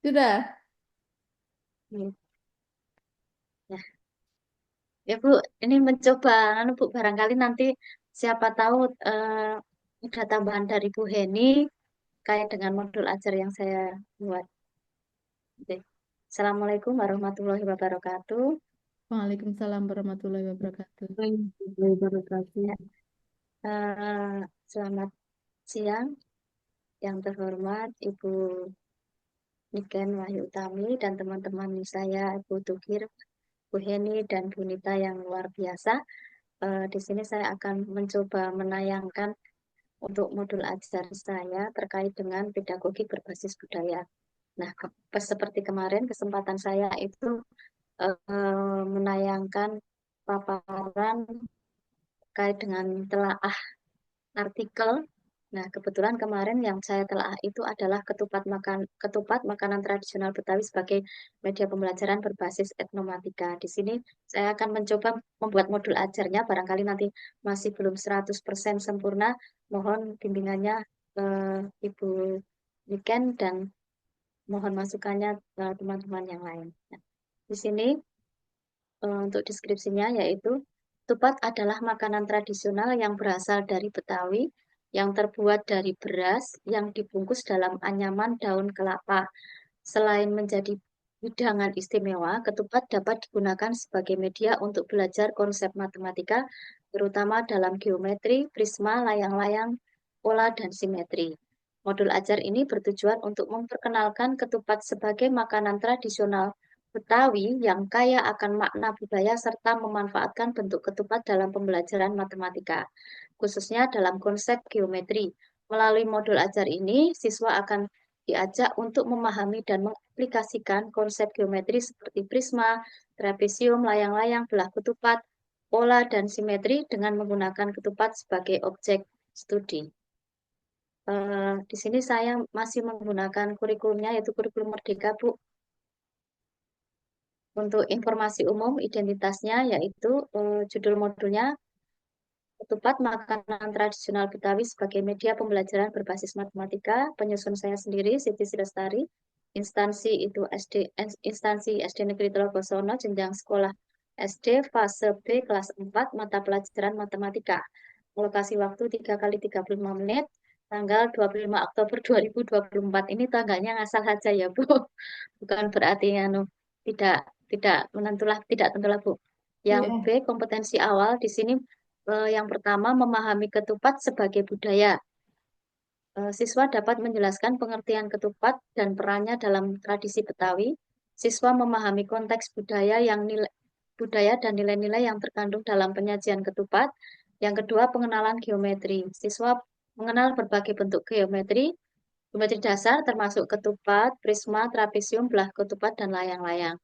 Sudah. Hmm. Ya, ya Bu, ini mencoba, anu Bu, barangkali nanti siapa tahu ada tambahan dari Bu Heni kait dengan modul ajar yang saya buat. Oke. Assalamualaikum warahmatullahi wabarakatuh. Waalaikumsalam warahmatullahi wabarakatuh. Warahmatullahi wabarakatuh. Ya, selamat siang yang terhormat Ibu Niken Wahyu Utami dan teman-teman saya, Ibu Tukir, Bu Heni, dan Bu Nita yang luar biasa. Di sini saya akan mencoba menayangkan untuk modul ajar saya terkait dengan pedagogi berbasis budaya. Nah, seperti kemarin kesempatan saya itu menayangkan paparan terkait dengan telaah artikel. Nah, kebetulan kemarin yang saya telah itu adalah ketupat makanan tradisional Betawi sebagai media pembelajaran berbasis etnomatika. Di sini saya akan mencoba membuat modul ajarnya, barangkali nanti masih belum 100% sempurna. Mohon bimbingannya Ibu Niken dan mohon masukannya teman-teman yang lain. Nah, di sini untuk deskripsinya yaitu ketupat adalah makanan tradisional yang berasal dari Betawi yang terbuat dari beras yang dibungkus dalam anyaman daun kelapa. Selain menjadi hidangan istimewa, ketupat dapat digunakan sebagai media untuk belajar konsep matematika, terutama dalam geometri, prisma, layang-layang, pola, dan simetri. Modul ajar ini bertujuan untuk memperkenalkan ketupat sebagai makanan tradisional Betawi yang kaya akan makna budaya serta memanfaatkan bentuk ketupat dalam pembelajaran matematika, khususnya dalam konsep geometri. Melalui modul ajar ini, siswa akan diajak untuk memahami dan mengaplikasikan konsep geometri seperti prisma, trapesium, layang-layang, belah ketupat, pola, dan simetri dengan menggunakan ketupat sebagai objek studi. Di sini saya masih menggunakan kurikulumnya yaitu kurikulum Merdeka, Bu. Untuk informasi umum, identitasnya yaitu judul modulnya Ketupat Makanan Tradisional Betawi sebagai Media Pembelajaran Berbasis Matematika. Penyusun saya sendiri, Siti Silestari. Instansi itu instansi SD Negeri Telogosono, jenjang sekolah SD, fase B, kelas 4, mata pelajaran matematika. Lokasi waktu 3 kali 35 menit, tanggal 25 Oktober 2024. Ini tanggalnya ngasal saja ya, Bu. Bukan berarti anu, tidak tidak menentulah, tidak tentulah, Bu. Yang B, Iya. kompetensi awal di sini yang pertama memahami ketupat sebagai budaya. Siswa dapat menjelaskan pengertian ketupat dan perannya dalam tradisi Betawi. Siswa memahami konteks budaya dan nilai-nilai yang terkandung dalam penyajian ketupat. Yang kedua, pengenalan geometri. Siswa mengenal berbagai bentuk geometri, geometri dasar termasuk ketupat, prisma, trapesium, belah ketupat, dan layang-layang.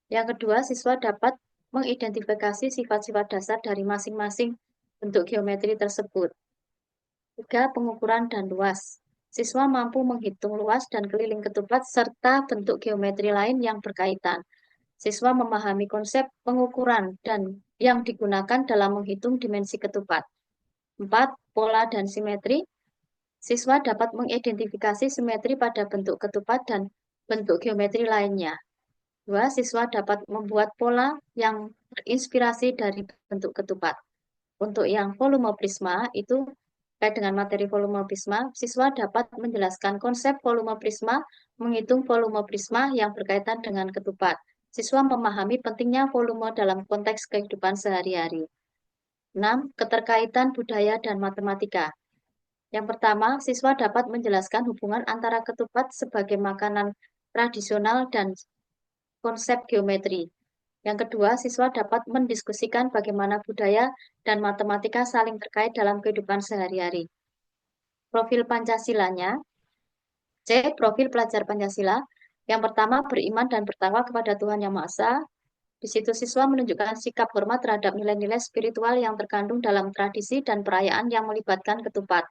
Yang kedua, siswa dapat mengidentifikasi sifat-sifat dasar dari masing-masing bentuk geometri tersebut. Tiga, pengukuran dan luas. Siswa mampu menghitung luas dan keliling ketupat serta bentuk geometri lain yang berkaitan. Siswa memahami konsep pengukuran dan yang digunakan dalam menghitung dimensi ketupat. Empat, pola dan simetri. Siswa dapat mengidentifikasi simetri pada bentuk ketupat dan bentuk geometri lainnya. Dua, siswa dapat membuat pola yang terinspirasi dari bentuk ketupat. Untuk yang volume prisma itu terkait dengan materi volume prisma, siswa dapat menjelaskan konsep volume prisma, menghitung volume prisma yang berkaitan dengan ketupat. Siswa memahami pentingnya volume dalam konteks kehidupan sehari-hari. 6. Keterkaitan budaya dan matematika. Yang pertama, siswa dapat menjelaskan hubungan antara ketupat sebagai makanan tradisional dan konsep geometri. Yang kedua, siswa dapat mendiskusikan bagaimana budaya dan matematika saling terkait dalam kehidupan sehari-hari. Profil Pancasilanya. C. Profil pelajar Pancasila. Yang pertama, beriman dan bertakwa kepada Tuhan Yang Maha Esa. Di situ siswa menunjukkan sikap hormat terhadap nilai-nilai spiritual yang terkandung dalam tradisi dan perayaan yang melibatkan ketupat.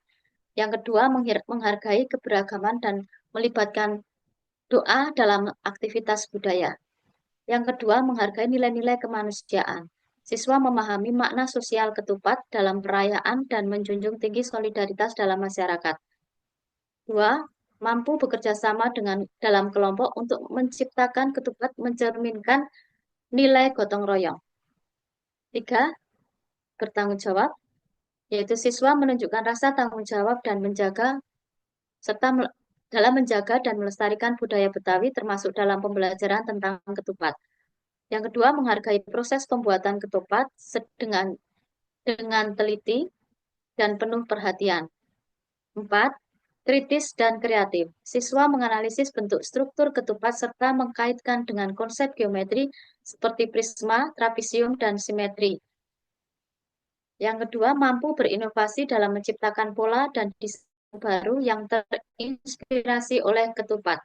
Yang kedua, menghargai keberagaman dan melibatkan doa dalam aktivitas budaya. Yang kedua, menghargai nilai-nilai kemanusiaan. Siswa memahami makna sosial ketupat dalam perayaan dan menjunjung tinggi solidaritas dalam masyarakat. Dua, mampu bekerja sama dalam kelompok untuk menciptakan ketupat mencerminkan nilai gotong royong. Tiga, bertanggung jawab, yaitu siswa menunjukkan rasa tanggung jawab dan dalam menjaga dan melestarikan budaya Betawi termasuk dalam pembelajaran tentang ketupat. Yang kedua, menghargai proses pembuatan ketupat dengan teliti dan penuh perhatian. 4. Kritis dan kreatif. Siswa menganalisis bentuk struktur ketupat serta mengkaitkan dengan konsep geometri seperti prisma, trapesium, dan simetri. Yang kedua, mampu berinovasi dalam menciptakan pola dan desain baru yang terinspirasi oleh ketupat.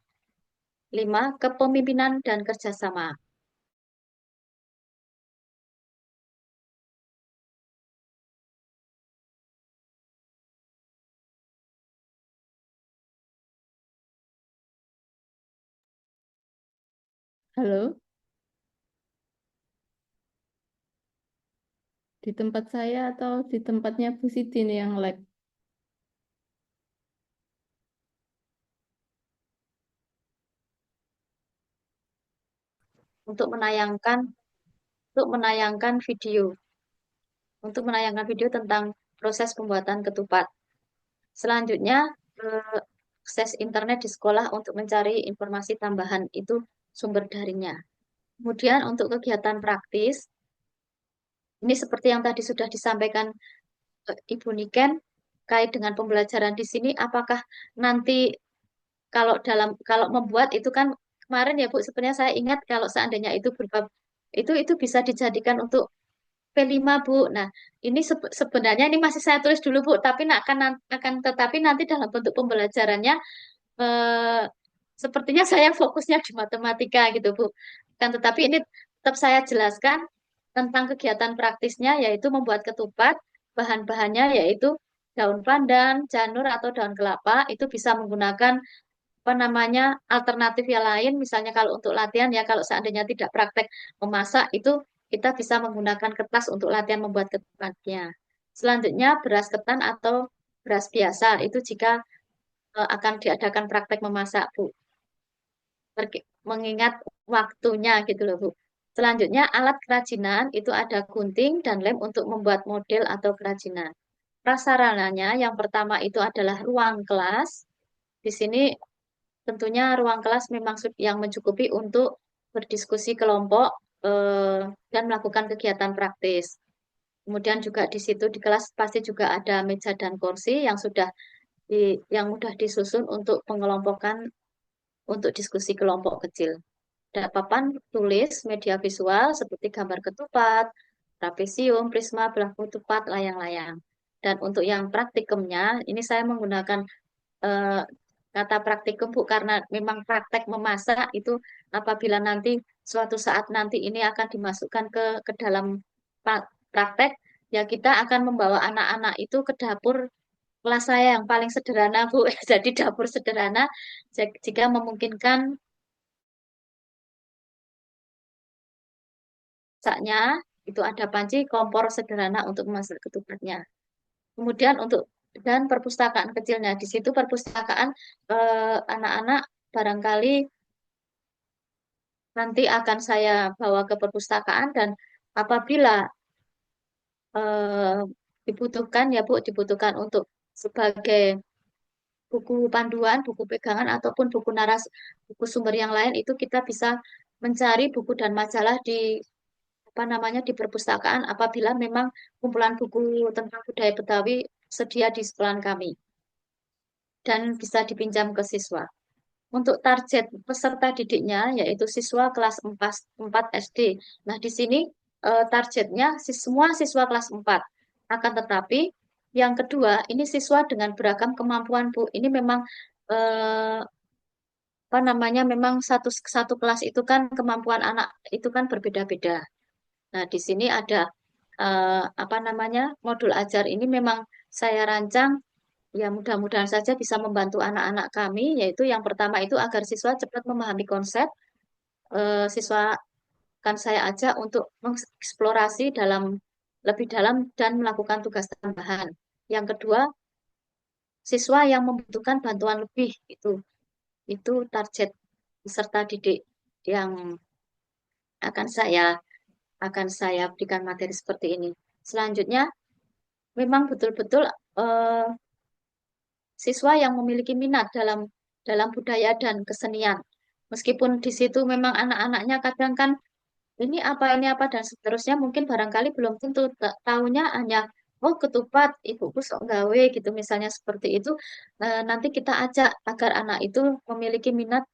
5. Kepemimpinan dan kerjasama. Halo, di tempat saya atau di tempatnya Bu Siti nih yang lag? Untuk menayangkan untuk menayangkan video tentang proses pembuatan ketupat. Selanjutnya, akses internet di sekolah untuk mencari informasi tambahan itu sumber daringnya. Kemudian untuk kegiatan praktis, ini seperti yang tadi sudah disampaikan Ibu Niken, kait dengan pembelajaran di sini, apakah nanti kalau membuat itu kan kemarin ya Bu, sebenarnya saya ingat kalau seandainya itu itu bisa dijadikan untuk P5 Bu. Nah, ini sebenarnya ini masih saya tulis dulu Bu, tapi akan tetapi nanti dalam bentuk pembelajarannya eh, sepertinya saya fokusnya di matematika gitu Bu. Kan tetapi ini tetap saya jelaskan tentang kegiatan praktisnya yaitu membuat ketupat, bahan-bahannya yaitu daun pandan, janur atau daun kelapa itu bisa menggunakan apa namanya alternatif yang lain misalnya kalau untuk latihan ya kalau seandainya tidak praktek memasak itu kita bisa menggunakan kertas untuk latihan membuat ketupatnya. Selanjutnya beras ketan atau beras biasa itu jika akan diadakan praktek memasak Bu. Mengingat waktunya gitu loh Bu. Selanjutnya alat kerajinan itu ada gunting dan lem untuk membuat model atau kerajinan. Prasarananya yang pertama itu adalah ruang kelas. Di sini tentunya ruang kelas memang yang mencukupi untuk berdiskusi kelompok dan melakukan kegiatan praktis. Kemudian juga di situ di kelas pasti juga ada meja dan kursi yang mudah disusun untuk pengelompokan untuk diskusi kelompok kecil. Ada papan tulis media visual seperti gambar ketupat, trapesium, prisma, belah ketupat, layang-layang. Dan untuk yang praktikumnya, ini saya menggunakan eh, kata praktikum Bu karena memang praktek memasak itu apabila nanti suatu saat nanti ini akan dimasukkan ke dalam praktek ya kita akan membawa anak-anak itu ke dapur kelas saya yang paling sederhana Bu. Jadi dapur sederhana jika memungkinkan masaknya itu ada panci kompor sederhana untuk memasak ketupatnya. Kemudian dan perpustakaan kecilnya di situ perpustakaan anak-anak barangkali nanti akan saya bawa ke perpustakaan dan apabila eh, dibutuhkan ya Bu, dibutuhkan untuk sebagai buku panduan, buku pegangan ataupun buku sumber yang lain itu kita bisa mencari buku dan majalah di apa namanya di perpustakaan apabila memang kumpulan buku tentang budaya Betawi sedia di sekolahan kami dan bisa dipinjam ke siswa. Untuk target peserta didiknya yaitu siswa kelas 4 SD. Nah, di sini targetnya semua siswa kelas 4. Akan tetapi yang kedua, ini siswa dengan beragam kemampuan, Bu. Ini memang eh, apa namanya memang satu satu kelas itu kan kemampuan anak itu kan berbeda-beda. Nah, di sini ada apa namanya modul ajar ini memang saya rancang ya mudah-mudahan saja bisa membantu anak-anak kami, yaitu yang pertama itu agar siswa cepat memahami konsep, siswa akan saya ajak untuk mengeksplorasi lebih dalam dan melakukan tugas tambahan. Yang kedua, siswa yang membutuhkan bantuan lebih itu target peserta didik yang akan saya berikan materi seperti ini. Selanjutnya, memang betul-betul siswa yang memiliki minat dalam budaya dan kesenian. Meskipun di situ memang anak-anaknya kadang kan ini apa dan seterusnya mungkin barangkali belum tentu tahunya hanya oh ketupat ibuku sok gawe gitu misalnya seperti itu. Nanti kita ajak agar anak itu memiliki minat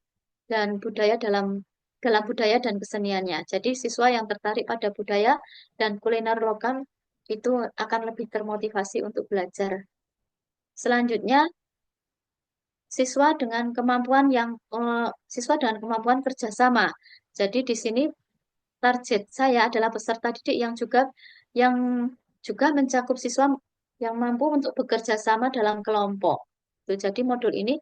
dan budaya dalam budaya dan keseniannya. Jadi siswa yang tertarik pada budaya dan kuliner lokal itu akan lebih termotivasi untuk belajar. Selanjutnya siswa dengan kemampuan kerjasama. Jadi di sini target saya adalah peserta didik yang juga mencakup siswa yang mampu untuk bekerja sama dalam kelompok. Jadi modul ini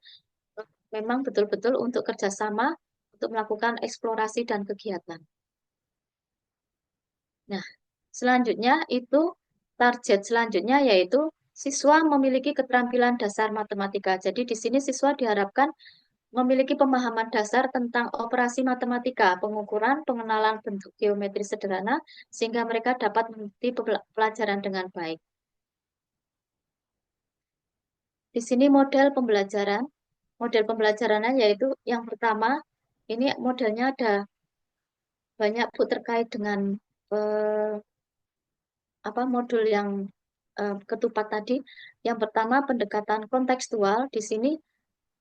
memang betul-betul untuk kerjasama untuk melakukan eksplorasi dan kegiatan. Nah, selanjutnya itu target selanjutnya yaitu siswa memiliki keterampilan dasar matematika. Jadi di sini siswa diharapkan memiliki pemahaman dasar tentang operasi matematika, pengukuran, pengenalan bentuk geometri sederhana, sehingga mereka dapat mengikuti pelajaran dengan baik. Di sini model pembelajaran. Model pembelajarannya yaitu yang pertama, ini modelnya ada banyak Bu terkait dengan eh, apa modul yang ketupat tadi. Yang pertama pendekatan kontekstual. Di sini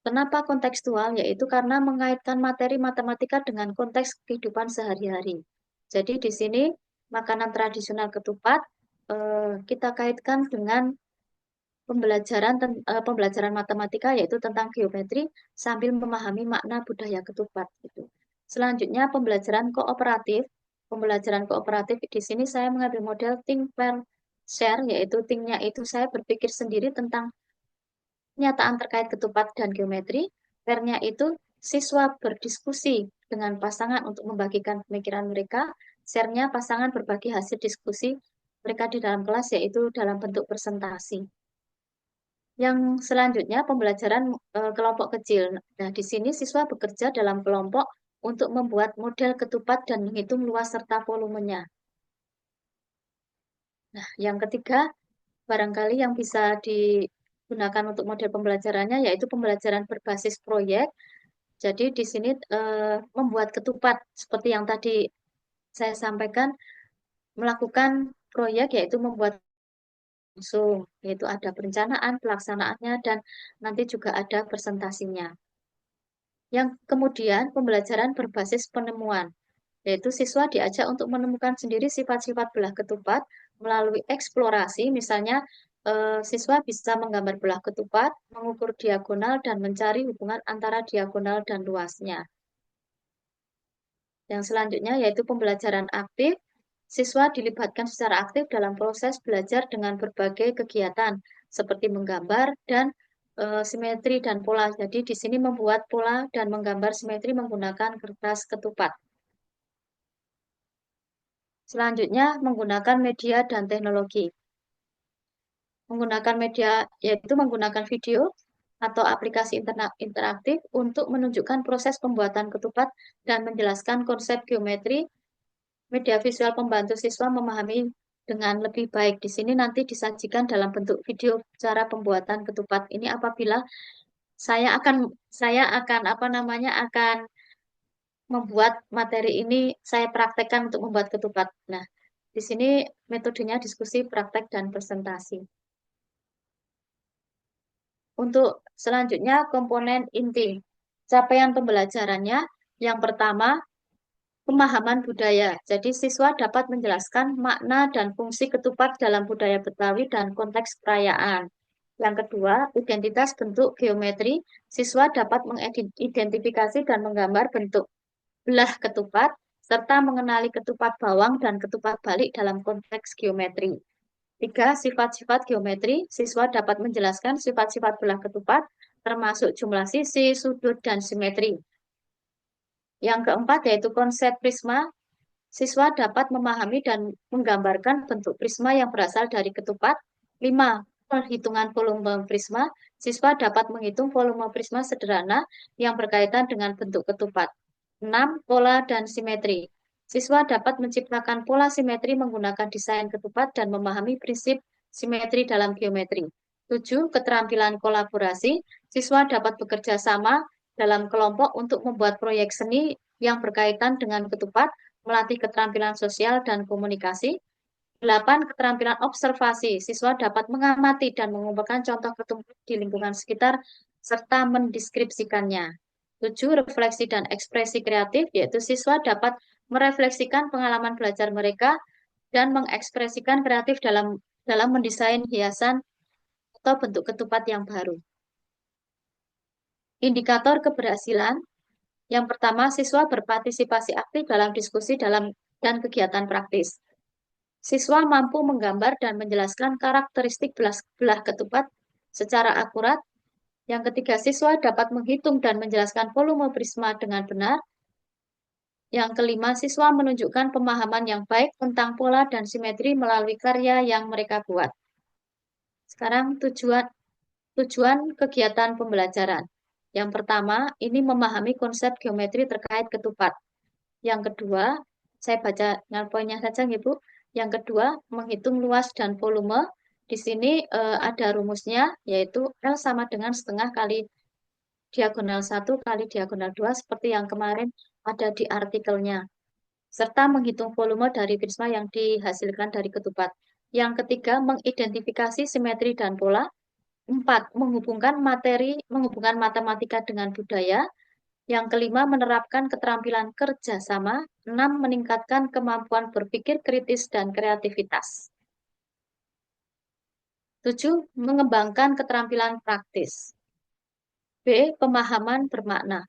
kenapa kontekstual? Yaitu karena mengaitkan materi matematika dengan konteks kehidupan sehari-hari. Jadi di sini makanan tradisional ketupat kita kaitkan dengan pembelajaran matematika yaitu tentang geometri sambil memahami makna budaya ketupat gitu. Selanjutnya pembelajaran kooperatif. Pembelajaran kooperatif di sini saya mengambil model think pair share yaitu think-nya itu saya berpikir sendiri tentang kenyataan terkait ketupat dan geometri. Pair-nya itu siswa berdiskusi dengan pasangan untuk membagikan pemikiran mereka. Share-nya pasangan berbagi hasil diskusi mereka di dalam kelas yaitu dalam bentuk presentasi. Yang selanjutnya pembelajaran kelompok kecil. Nah, di sini siswa bekerja dalam kelompok untuk membuat model ketupat dan menghitung luas serta volumenya. Nah, yang ketiga, barangkali yang bisa digunakan untuk model pembelajarannya yaitu pembelajaran berbasis proyek. Jadi di sini membuat ketupat seperti yang tadi saya sampaikan, melakukan proyek yaitu membuat langsung, yaitu ada perencanaan, pelaksanaannya, dan nanti juga ada presentasinya. Yang kemudian pembelajaran berbasis penemuan, yaitu siswa diajak untuk menemukan sendiri sifat-sifat belah ketupat melalui eksplorasi, misalnya siswa bisa menggambar belah ketupat, mengukur diagonal, dan mencari hubungan antara diagonal dan luasnya. Yang selanjutnya yaitu pembelajaran aktif, siswa dilibatkan secara aktif dalam proses belajar dengan berbagai kegiatan, seperti menggambar dan simetri dan pola. Jadi di sini membuat pola dan menggambar simetri menggunakan kertas ketupat. Selanjutnya menggunakan media dan teknologi. Menggunakan media yaitu menggunakan video atau aplikasi interaktif untuk menunjukkan proses pembuatan ketupat dan menjelaskan konsep geometri. Media visual pembantu siswa memahami dengan lebih baik. Di sini nanti disajikan dalam bentuk video cara pembuatan ketupat. Ini apabila saya akan apa namanya akan membuat materi ini saya praktekkan untuk membuat ketupat. Nah, di sini metodenya diskusi, praktek, dan presentasi. Untuk selanjutnya komponen inti. Capaian pembelajarannya yang pertama pemahaman budaya. Jadi siswa dapat menjelaskan makna dan fungsi ketupat dalam budaya Betawi dan konteks perayaan. Yang kedua, identitas bentuk geometri. Siswa dapat mengidentifikasi dan menggambar bentuk belah ketupat serta mengenali ketupat bawang dan ketupat balik dalam konteks geometri. Tiga, sifat-sifat geometri. Siswa dapat menjelaskan sifat-sifat belah ketupat, termasuk jumlah sisi, sudut, dan simetri. Yang keempat yaitu konsep prisma. Siswa dapat memahami dan menggambarkan bentuk prisma yang berasal dari ketupat. Lima, perhitungan volume prisma. Siswa dapat menghitung volume prisma sederhana yang berkaitan dengan bentuk ketupat. Enam, pola dan simetri. Siswa dapat menciptakan pola simetri menggunakan desain ketupat dan memahami prinsip simetri dalam geometri. Tujuh, keterampilan kolaborasi. Siswa dapat bekerja sama dalam kelompok untuk membuat proyek seni yang berkaitan dengan ketupat, melatih keterampilan sosial dan komunikasi. 8. Keterampilan observasi. Siswa dapat mengamati dan mengumpulkan contoh ketupat di lingkungan sekitar serta mendeskripsikannya. 7. Refleksi dan ekspresi kreatif, yaitu siswa dapat merefleksikan pengalaman belajar mereka dan mengekspresikan kreatif dalam mendesain hiasan atau bentuk ketupat yang baru. Indikator keberhasilan. Yang pertama, siswa berpartisipasi aktif dalam diskusi dan kegiatan praktis. Siswa mampu menggambar dan menjelaskan karakteristik belah ketupat secara akurat. Yang ketiga, siswa dapat menghitung dan menjelaskan volume prisma dengan benar. Yang kelima, siswa menunjukkan pemahaman yang baik tentang pola dan simetri melalui karya yang mereka buat. Sekarang tujuan kegiatan pembelajaran. Yang pertama, ini memahami konsep geometri terkait ketupat. Yang kedua, saya baca poinnya saja, Ibu. Yang kedua, menghitung luas dan volume. Di sini ada rumusnya, yaitu L sama dengan setengah kali diagonal 1 kali diagonal 2, seperti yang kemarin ada di artikelnya. Serta menghitung volume dari prisma yang dihasilkan dari ketupat. Yang ketiga, mengidentifikasi simetri dan pola. 4. Menghubungkan matematika dengan budaya. Yang kelima, menerapkan keterampilan kerjasama. 6. Meningkatkan kemampuan berpikir kritis dan kreativitas. 7. Mengembangkan keterampilan praktis. B. Pemahaman bermakna.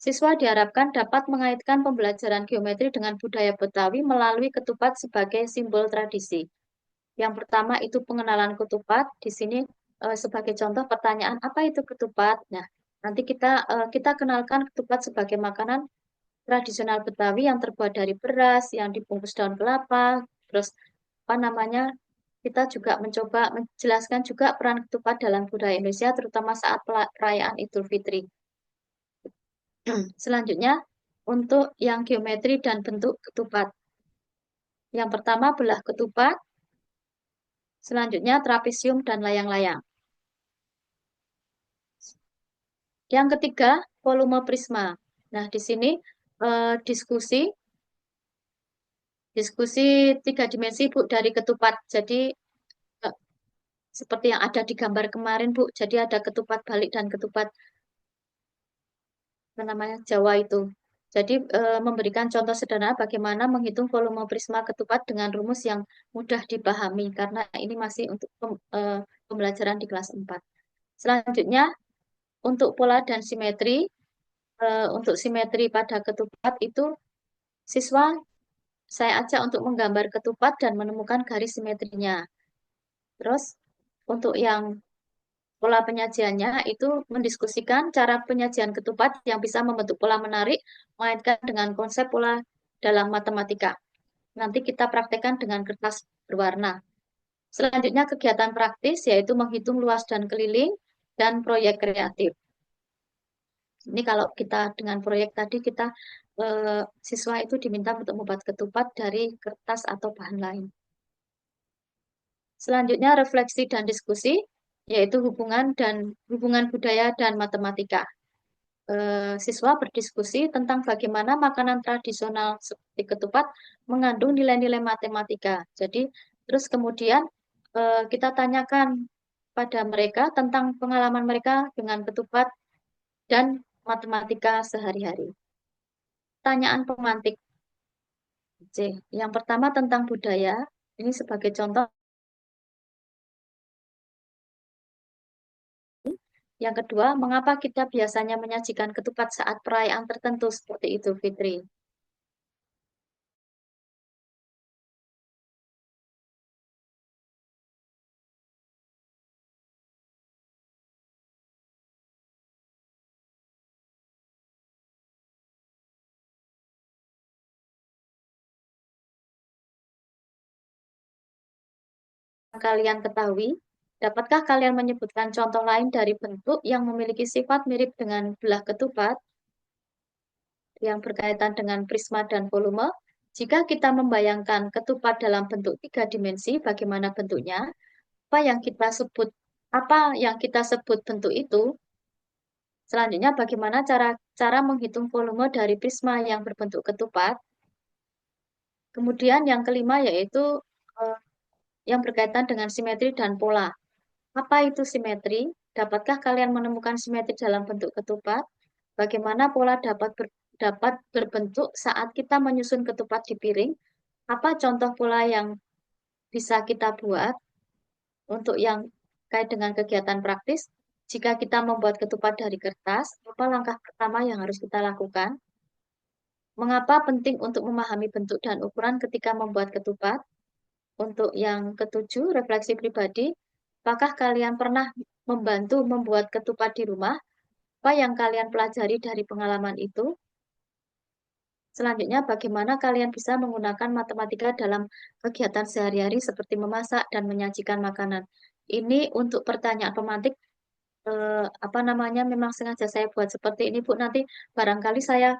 Siswa diharapkan dapat mengaitkan pembelajaran geometri dengan budaya Betawi melalui ketupat sebagai simbol tradisi. Yang pertama itu pengenalan ketupat. Di sini sebagai contoh pertanyaan, apa itu ketupat? Nah, nanti kita kenalkan ketupat sebagai makanan tradisional Betawi yang terbuat dari beras, yang dibungkus daun kelapa, terus apa namanya? Kita juga mencoba menjelaskan juga peran ketupat dalam budaya Indonesia, terutama saat perayaan Idul Fitri. Selanjutnya, untuk yang geometri dan bentuk ketupat. Yang pertama, belah ketupat. Selanjutnya, trapesium dan layang-layang. Yang ketiga, volume prisma. Nah, di sini diskusi tiga dimensi, Bu, dari ketupat. Jadi, eh, seperti yang ada di gambar kemarin, Bu. Jadi, ada ketupat balik dan ketupat apa namanya Jawa itu. Jadi, memberikan contoh sederhana bagaimana menghitung volume prisma ketupat dengan rumus yang mudah dipahami, karena ini masih untuk pembelajaran di kelas 4. Selanjutnya, untuk pola dan simetri, untuk simetri pada ketupat itu siswa saya ajak untuk menggambar ketupat dan menemukan garis simetrinya. Terus untuk yang pola penyajiannya itu mendiskusikan cara penyajian ketupat yang bisa membentuk pola menarik, mengaitkan dengan konsep pola dalam matematika. Nanti kita praktekkan dengan kertas berwarna. Selanjutnya kegiatan praktis yaitu menghitung luas dan keliling dan proyek kreatif. Ini kalau kita dengan proyek tadi siswa itu diminta untuk membuat ketupat dari kertas atau bahan lain. Selanjutnya refleksi dan diskusi, yaitu hubungan budaya dan matematika. siswa berdiskusi tentang bagaimana makanan tradisional seperti ketupat mengandung nilai-nilai matematika. Jadi, terus kemudian kita tanyakan pada mereka tentang pengalaman mereka dengan ketupat dan matematika sehari-hari. Pertanyaan pemantik C. Yang pertama tentang budaya. Ini sebagai contoh. Yang kedua, mengapa kita biasanya menyajikan ketupat saat perayaan tertentu seperti Idul Fitri? Kalian ketahui, dapatkah kalian menyebutkan contoh lain dari bentuk yang memiliki sifat mirip dengan belah ketupat yang berkaitan dengan prisma dan volume? Jika kita membayangkan ketupat dalam bentuk 3 dimensi, bagaimana bentuknya? Apa yang kita sebut bentuk itu? Selanjutnya, bagaimana cara menghitung volume dari prisma yang berbentuk ketupat? Kemudian yang kelima yaitu eh, yang berkaitan dengan simetri dan pola. Apa itu simetri? Dapatkah kalian menemukan simetri dalam bentuk ketupat? Bagaimana pola dapat berbentuk saat kita menyusun ketupat di piring? Apa contoh pola yang bisa kita buat untuk yang kait dengan kegiatan praktis? Jika kita membuat ketupat dari kertas, apa langkah pertama yang harus kita lakukan? Mengapa penting untuk memahami bentuk dan ukuran ketika membuat ketupat? Untuk yang ketujuh, refleksi pribadi. Apakah kalian pernah membantu membuat ketupat di rumah? Apa yang kalian pelajari dari pengalaman itu? Selanjutnya, bagaimana kalian bisa menggunakan matematika dalam kegiatan sehari-hari seperti memasak dan menyajikan makanan? Ini untuk pertanyaan pemantik, apa namanya, memang sengaja saya buat seperti ini, Bu. Nanti barangkali saya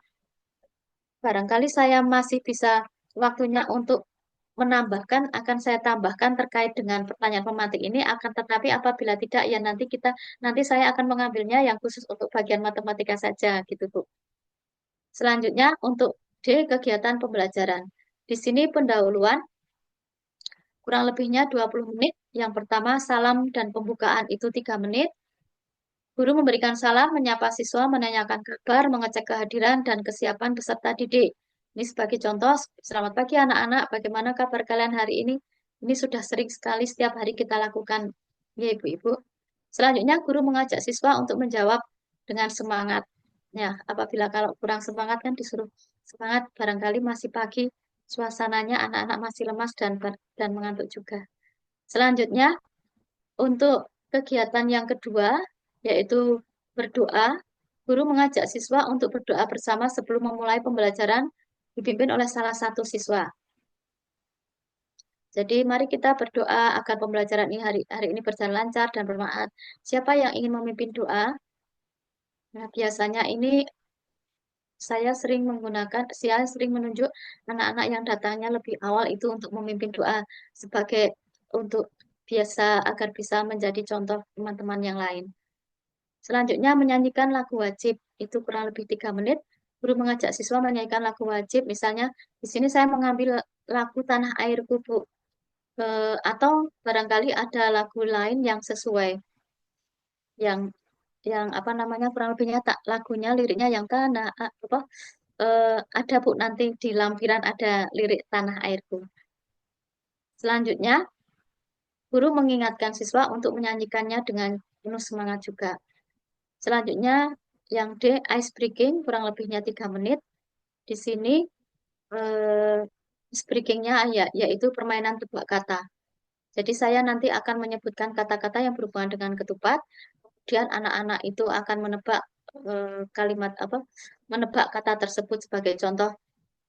barangkali saya masih bisa waktunya untuk menambahkan, akan saya tambahkan terkait dengan pertanyaan pemantik ini, akan tetapi apabila tidak, ya nanti saya akan mengambilnya yang khusus untuk bagian matematika saja, gitu, Bu. Selanjutnya, untuk D, kegiatan pembelajaran. Di sini pendahuluan, kurang lebihnya 20 menit. Yang pertama, salam dan pembukaan itu 3 menit. Guru memberikan salam, menyapa siswa, menanyakan kabar, mengecek kehadiran dan kesiapan peserta didik. Ini sebagai contoh, selamat pagi anak-anak, bagaimana kabar kalian hari ini? Ini sudah sering sekali setiap hari kita lakukan, ya ibu-ibu. Selanjutnya, guru mengajak siswa untuk menjawab dengan semangat. Ya, apabila kalau kurang semangat kan disuruh semangat, barangkali masih pagi, suasananya anak-anak masih lemas dan mengantuk juga. Selanjutnya, untuk kegiatan yang kedua, yaitu berdoa, guru mengajak siswa untuk berdoa bersama sebelum memulai pembelajaran dipimpin oleh salah satu siswa. Jadi mari kita berdoa agar pembelajaran ini hari ini berjalan lancar dan bermanfaat. Siapa yang ingin memimpin doa? Nah, biasanya ini saya sering menunjuk anak-anak yang datangnya lebih awal itu untuk memimpin doa sebagai untuk biasa agar bisa menjadi contoh teman-teman yang lain. Selanjutnya menyanyikan lagu wajib itu kurang lebih 3 menit. Guru mengajak siswa menyanyikan lagu wajib. Misalnya di sini saya mengambil lagu Tanah Airku, Bu. Atau barangkali ada lagu lain yang sesuai, yang apa namanya kurang lebihnya tak lagunya liriknya yang apa ada Bu nanti di lampiran ada lirik Tanah Airku. Selanjutnya guru mengingatkan siswa untuk menyanyikannya dengan penuh semangat juga. Selanjutnya yang D, ice breaking, kurang lebihnya 3 menit. Di sini eh, ice breakingnya yaitu permainan tebak kata. Jadi saya nanti akan menyebutkan kata-kata yang berhubungan dengan ketupat. Kemudian anak-anak itu akan menebak kalimat apa, menebak kata tersebut sebagai contoh.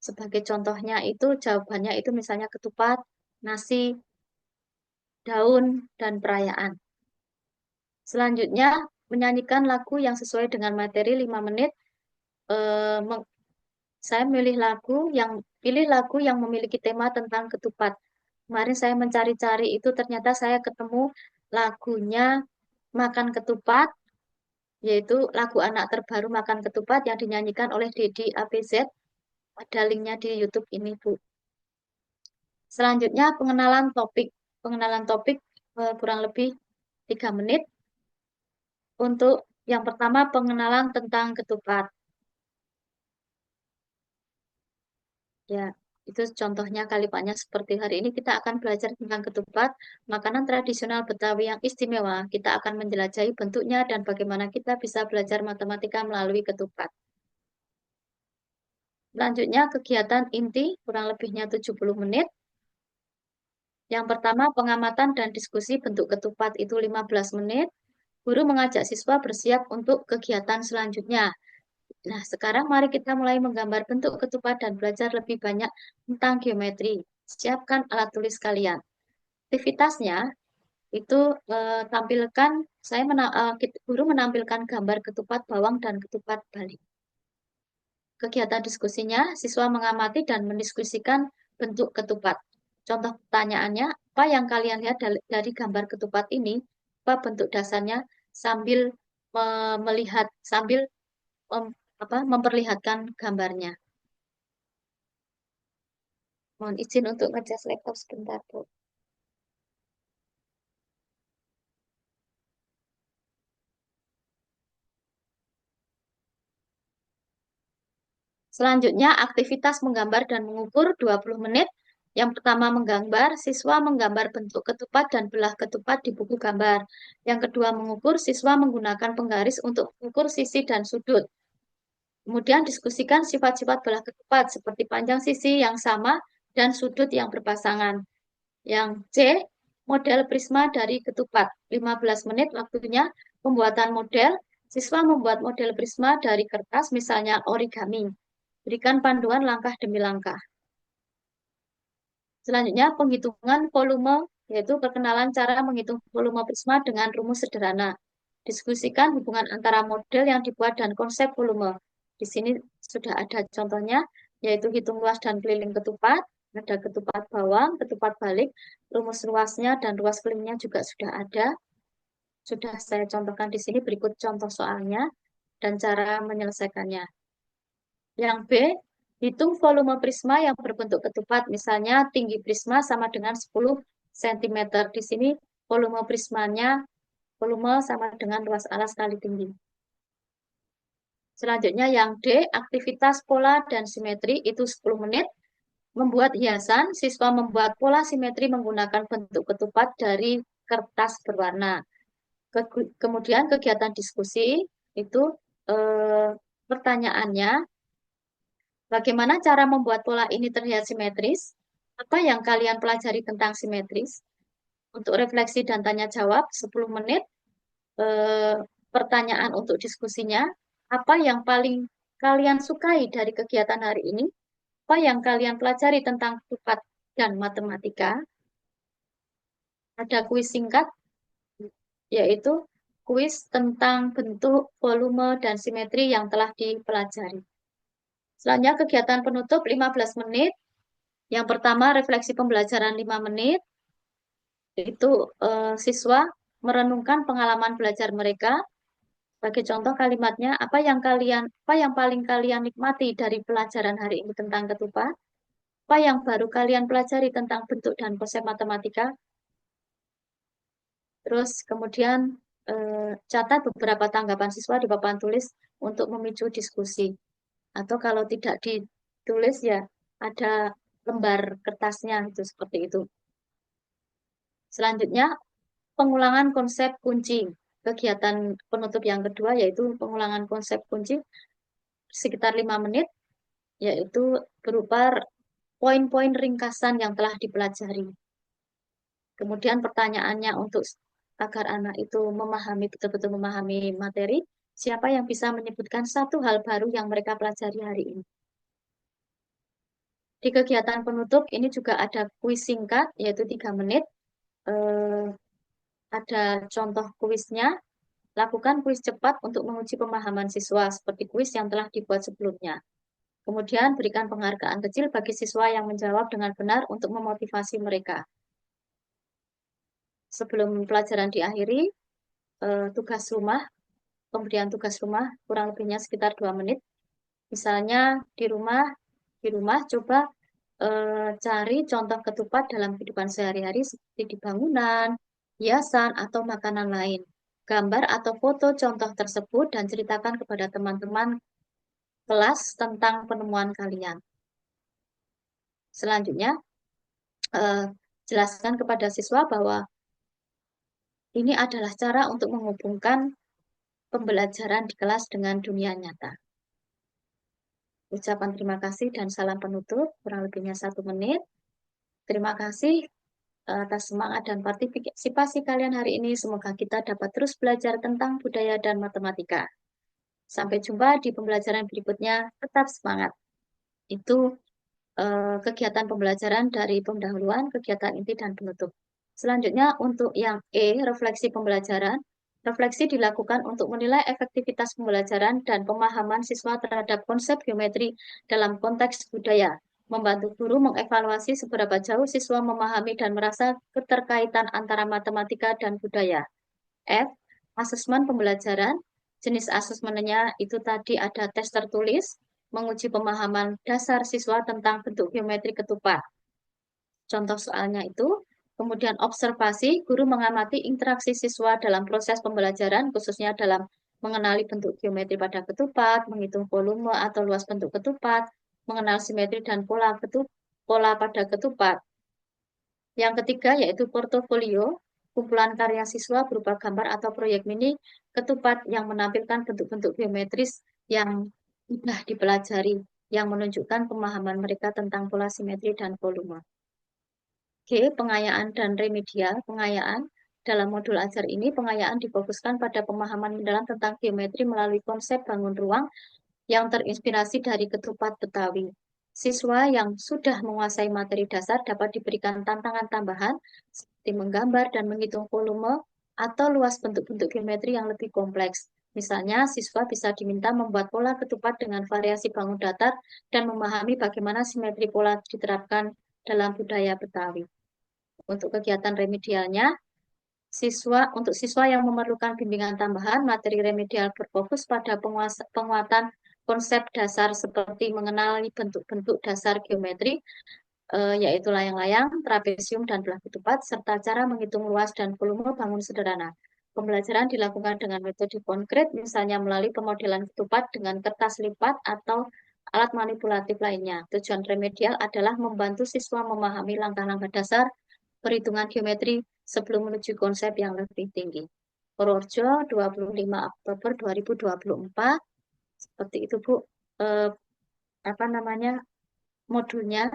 Sebagai contohnya itu jawabannya itu misalnya ketupat, nasi, daun, dan perayaan. Selanjutnya, menyanyikan lagu yang sesuai dengan materi 5 menit. Eh, saya pilih lagu yang memiliki tema tentang ketupat. Kemarin saya mencari-cari itu ternyata saya ketemu lagunya Makan Ketupat yaitu lagu anak terbaru Makan Ketupat yang dinyanyikan oleh Dedi APZ. Ada linknya di YouTube ini, Bu. Selanjutnya pengenalan topik. Pengenalan topik kurang lebih 3 menit. Untuk yang pertama pengenalan tentang ketupat. Ya, itu contohnya kalimatnya seperti hari ini kita akan belajar tentang ketupat, makanan tradisional Betawi yang istimewa. Kita akan menjelajahi bentuknya dan bagaimana kita bisa belajar matematika melalui ketupat. Selanjutnya kegiatan inti kurang lebihnya 70 menit. Yang pertama pengamatan dan diskusi bentuk ketupat itu 15 menit. Guru mengajak siswa bersiap untuk kegiatan selanjutnya. Nah, sekarang mari kita mulai menggambar bentuk ketupat dan belajar lebih banyak tentang geometri. Siapkan alat tulis kalian. Aktivitasnya itu tampilkan, guru menampilkan gambar ketupat bawang dan ketupat balik. Kegiatan diskusinya, siswa mengamati dan mendiskusikan bentuk ketupat. Contoh pertanyaannya, apa yang kalian lihat dari gambar ketupat ini? Apa bentuk dasarnya? Sambil melihat, sambil memperlihatkan gambarnya. Mohon izin untuk ngecas laptop sebentar, Bu. Selanjutnya, aktivitas menggambar dan mengukur 20 menit. Yang pertama menggambar, siswa menggambar bentuk ketupat dan belah ketupat di buku gambar. Yang kedua mengukur, siswa menggunakan penggaris untuk mengukur sisi dan sudut. Kemudian diskusikan sifat-sifat belah ketupat seperti panjang sisi yang sama dan sudut yang berpasangan. Yang C, model prisma dari ketupat. 15 menit waktunya pembuatan model. Siswa membuat model prisma dari kertas, misalnya origami. Berikan panduan langkah demi langkah. Selanjutnya, penghitungan volume, yaitu perkenalan cara menghitung volume prisma dengan rumus sederhana. Diskusikan hubungan antara model yang dibuat dan konsep volume. Di sini sudah ada contohnya, yaitu hitung luas dan keliling ketupat. Ada ketupat bawang, ketupat balik, rumus luasnya dan luas kelilingnya juga sudah ada. Sudah saya contohkan di sini, berikut contoh soalnya dan cara menyelesaikannya. Yang B, hitung volume prisma yang berbentuk ketupat. Misalnya tinggi prisma sama dengan 10 cm. Di sini volume prismanya, volume sama dengan luas alas kali tinggi. Selanjutnya yang D, aktivitas pola dan simetri itu 10 menit. Membuat hiasan, siswa membuat pola simetri menggunakan bentuk ketupat dari kertas berwarna. Kemudian kegiatan diskusi itu pertanyaannya, bagaimana cara membuat pola ini terlihat simetris? Apa yang kalian pelajari tentang simetris? Untuk refleksi dan tanya jawab 10 menit. Pertanyaan untuk diskusinya, apa yang paling kalian sukai dari kegiatan hari ini? Apa yang kalian pelajari tentang ketupat dan matematika? Ada kuis singkat, yaitu kuis tentang bentuk, volume, dan simetri yang telah dipelajari. Selanjutnya kegiatan penutup 15 menit. Yang pertama refleksi pembelajaran 5 menit. Itu siswa merenungkan pengalaman belajar mereka. Sebagai contoh kalimatnya, apa yang paling kalian nikmati dari pelajaran hari ini tentang ketupat? Apa yang baru kalian pelajari tentang bentuk dan konsep matematika? Terus kemudian catat beberapa tanggapan siswa di papan tulis untuk memicu diskusi. Atau kalau tidak ditulis ya ada lembar kertasnya itu seperti itu. Selanjutnya pengulangan konsep kunci. Kegiatan penutup yang kedua yaitu pengulangan konsep kunci sekitar 5 menit, yaitu berupa poin-poin ringkasan yang telah dipelajari. Kemudian pertanyaannya untuk agar anak itu betul-betul memahami materi, siapa yang bisa menyebutkan satu hal baru yang mereka pelajari hari ini? Di kegiatan penutup ini juga ada kuis singkat, yaitu 3 menit. Ada contoh kuisnya. Lakukan kuis cepat untuk menguji pemahaman siswa, seperti kuis yang telah dibuat sebelumnya. Kemudian berikan penghargaan kecil bagi siswa yang menjawab dengan benar untuk memotivasi mereka. Sebelum pelajaran diakhiri, tugas rumah pemberian tugas rumah, kurang lebihnya sekitar 2 menit. Misalnya di rumah coba cari contoh ketupat dalam kehidupan sehari-hari seperti di bangunan, hiasan, atau makanan lain. Gambar atau foto contoh tersebut dan ceritakan kepada teman-teman kelas tentang penemuan kalian. Selanjutnya, eh, jelaskan kepada siswa bahwa ini adalah cara untuk menghubungkan pembelajaran di kelas dengan dunia nyata. Ucapan terima kasih dan salam penutup, kurang lebihnya 1 menit. Terima kasih atas semangat dan partisipasi kalian hari ini. Semoga kita dapat terus belajar tentang budaya dan matematika. Sampai jumpa di pembelajaran berikutnya. Tetap semangat. Itu kegiatan pembelajaran dari pendahuluan, kegiatan inti, dan penutup. Selanjutnya untuk yang E, refleksi pembelajaran. Refleksi dilakukan untuk menilai efektivitas pembelajaran dan pemahaman siswa terhadap konsep geometri dalam konteks budaya. Membantu guru mengevaluasi seberapa jauh siswa memahami dan merasa keterkaitan antara matematika dan budaya. F, asesmen pembelajaran. Jenis asesmennya itu tadi ada tes tertulis, menguji pemahaman dasar siswa tentang bentuk geometri ketupat. Contoh soalnya itu, kemudian observasi, guru mengamati interaksi siswa dalam proses pembelajaran, khususnya dalam mengenali bentuk geometri pada ketupat, menghitung volume atau luas bentuk ketupat, mengenal simetri dan pola pada ketupat. Yang ketiga yaitu portofolio, kumpulan karya siswa berupa gambar atau proyek mini ketupat yang menampilkan bentuk-bentuk geometris yang mudah dipelajari, yang menunjukkan pemahaman mereka tentang pola simetri dan volume. G. Pengayaan dan remedial. Pengayaan. Dalam modul ajar ini, pengayaan difokuskan pada pemahaman mendalam tentang geometri melalui konsep bangun ruang yang terinspirasi dari ketupat Betawi. Siswa yang sudah menguasai materi dasar dapat diberikan tantangan tambahan seperti menggambar dan menghitung volume atau luas bentuk-bentuk geometri yang lebih kompleks. Misalnya, siswa bisa diminta membuat pola ketupat dengan variasi bangun datar dan memahami bagaimana simetri pola diterapkan dalam budaya Betawi. Untuk kegiatan remedialnya, untuk siswa yang memerlukan bimbingan tambahan, materi remedial berfokus pada penguatan konsep dasar seperti mengenali bentuk-bentuk dasar geometri, yaitu layang-layang, trapesium, dan belah ketupat, serta cara menghitung luas dan volume bangun sederhana. Pembelajaran dilakukan dengan metode konkret, misalnya melalui pemodelan ketupat dengan kertas lipat atau alat manipulatif lainnya. Tujuan remedial adalah membantu siswa memahami langkah-langkah dasar perhitungan geometri sebelum menuju konsep yang lebih tinggi. Purworejo, 25 Oktober 2024. Seperti itu, Bu. Apa namanya? Modulnya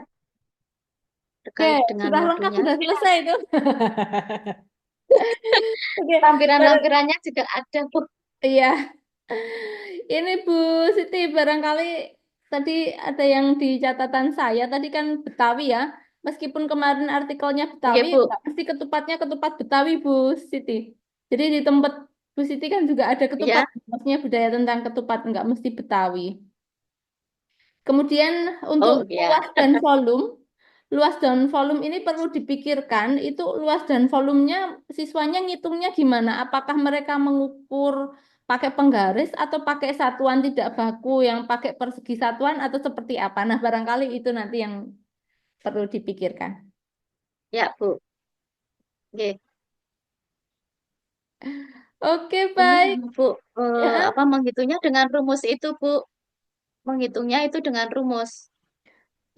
Oke, terkait dengan sudah lengkap, modulnya. sudah selesai itu. Oke, Lampiran-lampirannya juga ada, Bu. iya. Ini Bu Siti, barangkali tadi ada yang di catatan saya, tadi kan Betawi ya. Meskipun kemarin artikelnya Oke, Betawi, Bu. nggak mesti ketupatnya ketupat Betawi Bu Siti. Jadi di tempat Bu Siti kan juga ada ketupat, Ya, maksudnya budaya tentang ketupat, nggak mesti Betawi. Kemudian untuk oh ya. luas dan volume ini perlu dipikirkan, itu luas dan volumenya siswanya ngitungnya gimana? Apakah mereka mengukur pakai penggaris atau pakai satuan tidak baku yang pakai persegi satuan atau seperti apa? Nah, barangkali itu nanti yang perlu dipikirkan. Ya, Bu. Oke. Oke, Ini baik. yang Bu, Ya, apa menghitungnya dengan rumus itu, Bu. Menghitungnya itu dengan rumus.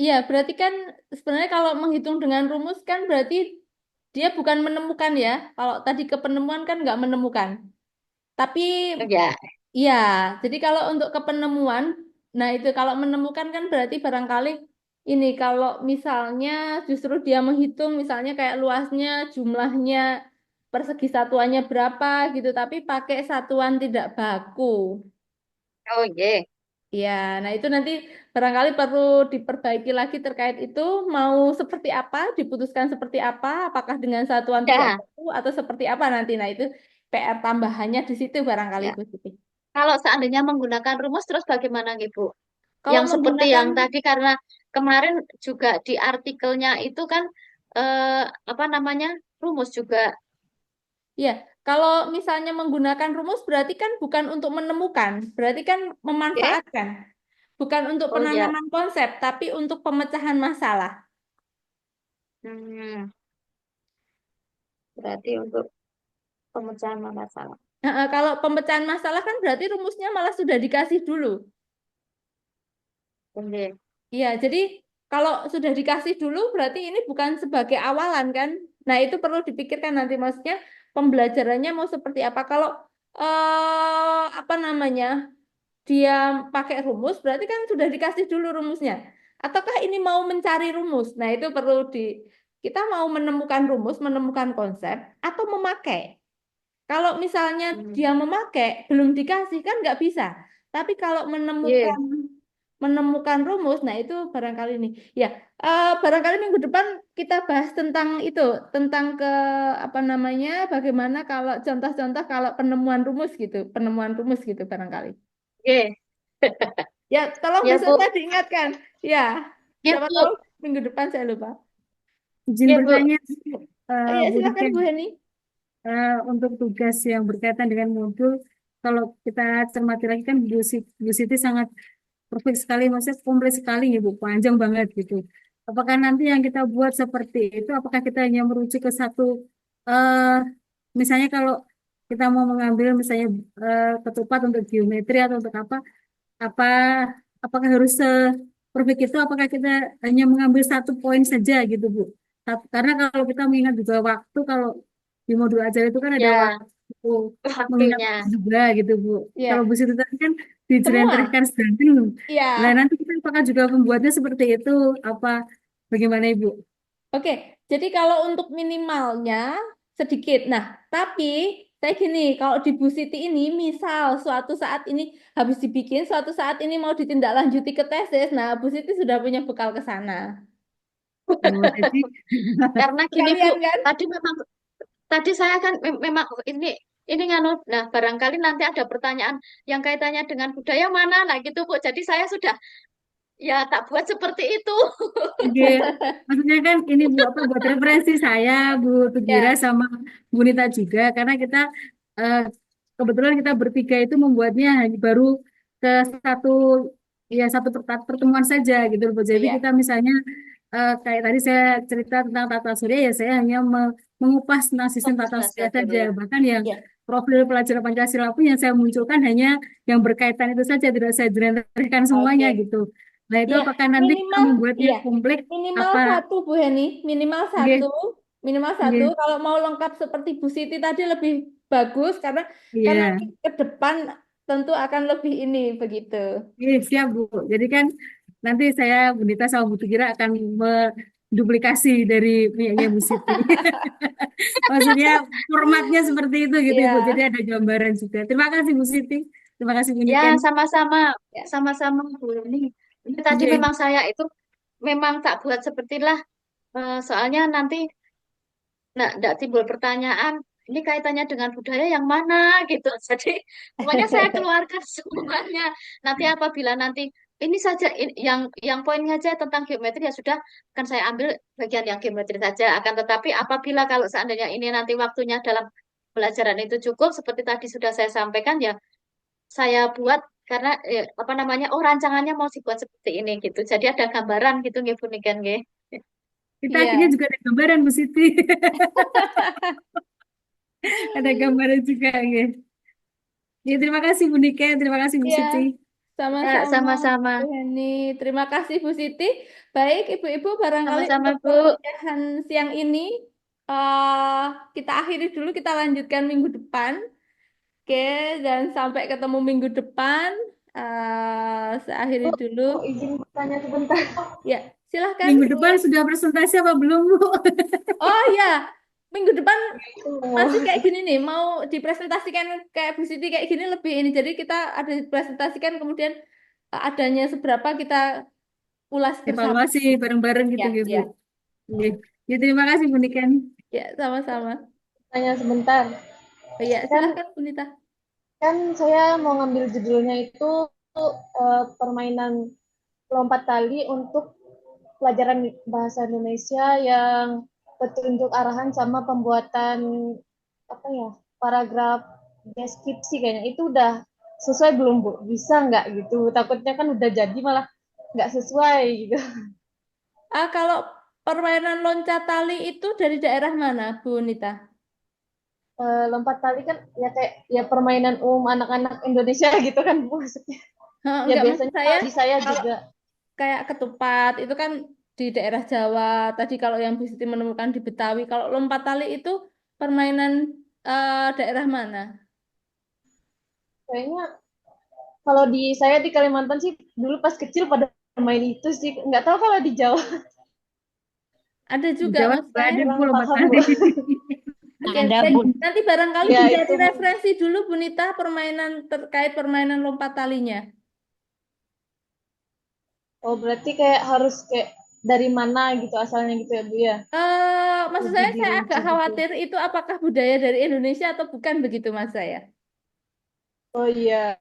iya, berarti kan sebenarnya kalau menghitung dengan rumus kan berarti dia bukan menemukan ya. Kalau tadi ke penemuan kan nggak menemukan. Tapi Ya, iya, jadi kalau untuk kepenemuan, nah itu kalau menemukan kan berarti barangkali ini kalau misalnya justru dia menghitung misalnya kayak luasnya, jumlahnya, persegi satuannya berapa gitu, tapi pakai satuan tidak baku. oh iya. Ya, nah itu nanti barangkali perlu diperbaiki lagi terkait itu, mau seperti apa, diputuskan seperti apa, apakah dengan satuan tidak Ya, baku atau seperti apa nanti. Nah itu PR tambahannya di situ barangkali ya. Bu Siti. Kalau seandainya menggunakan rumus, terus bagaimana, Ibu? Kalau Yang seperti menggunakan yang tadi, karena kemarin juga di artikelnya itu kan, apa namanya, rumus juga. ya, Kalau misalnya menggunakan rumus berarti kan bukan untuk menemukan, berarti kan Oke. memanfaatkan. Bukan untuk Oh ya. penanaman konsep, tapi untuk pemecahan masalah. Hmm, berarti untuk pemecahan masalah. Nah, kalau pemecahan masalah kan berarti rumusnya malah sudah dikasih dulu. Oke. Iya, jadi kalau sudah dikasih dulu berarti ini bukan sebagai awalan kan? Nah, itu perlu dipikirkan nanti maksudnya pembelajarannya mau seperti apa. Kalau apa namanya? Dia pakai rumus berarti kan sudah dikasih dulu rumusnya. Ataukah ini mau mencari rumus? Nah, itu perlu kita mau menemukan rumus, menemukan konsep atau memakai. Kalau misalnya Hmm. dia memakai, belum dikasih kan nggak bisa. Tapi kalau Iya. menemukan menemukan rumus, nah itu barangkali nih. Ya, barangkali minggu depan kita bahas tentang itu, tentang apa namanya, bagaimana kalau contoh-contoh kalau penemuan rumus gitu, penemuan rumus gitu barangkali. Oke. Ya, tolong Ya, besok Bu. saya diingatkan. Ya, Ya, siapa tahu Bu. minggu depan saya lupa. Izin Ya, Bu. bertanya, Ya, Bu silakan Niken, Bu Heni. untuk tugas yang berkaitan dengan modul, kalau kita cermati lagi kan Bu Siti sangat perfect sekali, maksudnya komplit sekali ya Bu, panjang banget gitu. Apakah nanti yang kita buat seperti itu, apakah kita hanya merujuk ke satu, eh misalnya kalau kita mau mengambil misalnya ketupat untuk geometri atau untuk apa apakah harus perfect itu, apakah kita hanya mengambil satu poin saja gitu Bu? Karena kalau kita mengingat juga waktu, kalau di modul ajar itu kan ada Ya, waktu mengingat waktunya. waktu juga gitu Bu. Kalau Bu Ya, Siti tadi kan dijelentrehkan semua. sedangkan. Nah Ya. nanti kita apakah juga membuatnya seperti itu, apa bagaimana Ibu? Oke, jadi kalau untuk minimalnya sedikit. Nah, tapi saya gini, kalau di Bu Siti ini, misal suatu saat ini habis dibikin, suatu saat ini mau ditindaklanjuti ke tesis, nah Bu Siti sudah punya bekal ke sana. Oh, jadi Karena gini, Bu. Sekalian kan? Tadi saya kan memang ini nganu. Nah, barangkali nanti ada pertanyaan yang kaitannya dengan budaya mana. Nah, gitu, Bu. Jadi saya sudah ya tak buat seperti itu. oke, maksudnya kan ini Bu apa buat referensi saya, Bu Tugira Ya, sama Bu Nita juga, karena kita eh, kebetulan kita bertiga itu membuatnya hanya baru ke satu ya satu pertemuan saja gitu loh Bu. oh Jadi ya, kita misalnya kayak tadi saya cerita tentang tata surya ya saya hanya mengupas tentang sistem Fokus tata surya belajar dulu saja. ya. Bahkan yang ya, profil pelajar Pancasila pun yang saya munculkan hanya yang berkaitan itu saja, tidak saya jelaskan semuanya oke. gitu. Nah, itu Iya, apakah nanti kita minimal, membuatnya iya, komplek minimal apa? satu Bu Heni, minimal satu, Nggih, minimal satu. nggih. Kalau mau lengkap seperti Bu Siti tadi lebih bagus karena Iya, ke depan tentu akan lebih ini begitu. iya, siap Bu. Jadi kan nanti saya Bu Nita sama Bu Tukira akan menduplikasi dari punyanya Bu Siti. Maksudnya formatnya seperti itu gitu Ibu. Jadi Iya, ada gambaran juga. Terima kasih Bu Siti. Terima kasih Bu Ya, Niken. sama-sama. ya, Sama-sama, Bu. Ini tadi Nggih. memang saya itu memang tak buat sepertilah. Soalnya nanti nggak timbul pertanyaan, ini kaitannya dengan budaya yang mana gitu. Jadi semuanya saya keluarkan semuanya. Nanti apabila nanti ini saja yang poinnya aja tentang geometri ya sudah kan saya ambil bagian yang geometri saja. Akan tetapi apabila kalau seandainya ini nanti waktunya dalam pelajaran itu cukup seperti tadi sudah saya sampaikan ya saya buat karena apa namanya oh rancangannya mau dibuat seperti ini gitu. Jadi ada gambaran gitu nggih Bu Niken nggih. Kita akhirnya iya. juga ada gambaran Bu Siti. Ada gambaran juga nggih. Ya, terima kasih Bu Niken, terima kasih Bu Iya, Siti. Ya, sama-sama Bu sama-sama. Heni. Terima kasih Bu Siti. Baik, Ibu-ibu, barangkali Sama-sama, untuk Bu. perkuliahan siang ini eh kita akhiri dulu, kita lanjutkan minggu depan. Oke, dan sampai ketemu minggu depan. Saya akhiri dulu. Oh, izin bertanya sebentar. Ya, silahkan. Minggu depan sudah presentasi apa belum Bu? Oh ya, minggu depan masih Oh, kayak gini nih, mau dipresentasikan kayak Bu Siti kayak gini lebih ini. Jadi kita ada dipresentasikan kemudian adanya seberapa kita ulas bersama. Evaluasi bareng-bareng gitu Ya, gitu. ya, Iya. Ya, terima kasih Bu Niken. ya, sama-sama. tanya sebentar. Oh, ya, Kan silahkan Punita. kan saya mau ngambil judulnya itu permainan lompat tali untuk pelajaran bahasa Indonesia yang petunjuk arahan sama pembuatan apa ya? paragraf deskripsi kayaknya itu udah sesuai belum Bu? Bisa nggak gitu? Takutnya kan udah jadi malah nggak sesuai gitu. Kalau permainan loncat tali itu dari daerah mana, Bu Nita? Lompat tali kan ya kayak ya permainan umum anak-anak Indonesia gitu kan Bu maksudnya. Ya Enggak, maksud biasanya saya di saya kalau juga. kayak ketupat itu kan di daerah Jawa. Tadi kalau yang Bu Siti menemukan di Betawi, kalau lompat tali itu permainan daerah mana? Kayaknya kalau di saya di Kalimantan sih dulu pas kecil pada main itu sih. Nggak tahu kalau di Jawa Ada Di juga, Jawa maksud juga saya. ada kurang Bu lompat paham tali. Bu. Oke, Ada baik. Bu. Nanti barangkali Ya dicari itu Bu. referensi dulu Bu Nita permainan terkait permainan lompat talinya. Oh berarti kayak harus kayak dari mana gitu asalnya gitu ya Bu ya. Maksud Lebih saya dirinci agak gitu. khawatir itu apakah budaya dari Indonesia atau bukan begitu mas saya. Oh iya.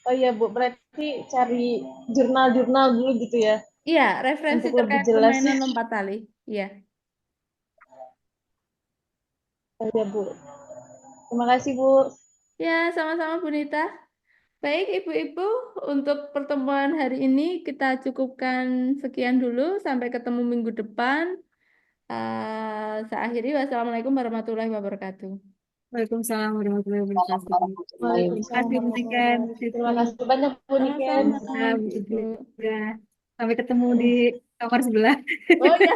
Oh iya Bu, berarti cari jurnal-jurnal dulu gitu ya Iya, referensi untuk lebih terkait jelas. permainan lompat tali. Iya. Oh iya Bu. Terima kasih Bu. Ya, sama-sama Bu Nita. Baik, Ibu-ibu, untuk pertemuan hari ini kita cukupkan sekian dulu. Sampai ketemu minggu depan. Saya akhiri. Wassalamualaikum warahmatullahi wabarakatuh. Waalaikumsalam warahmatullahi wabarakatuh. Warahmatullahi Terima Waalaikumsalam kasih Bu warahmatullahi Niken, Bu wabarakatuh. Siti. Terima kasih banyak Bu Niken. Sama-sama, Bu Ibu. juga. Sampai ketemu di kamar sebelah. Oh ya.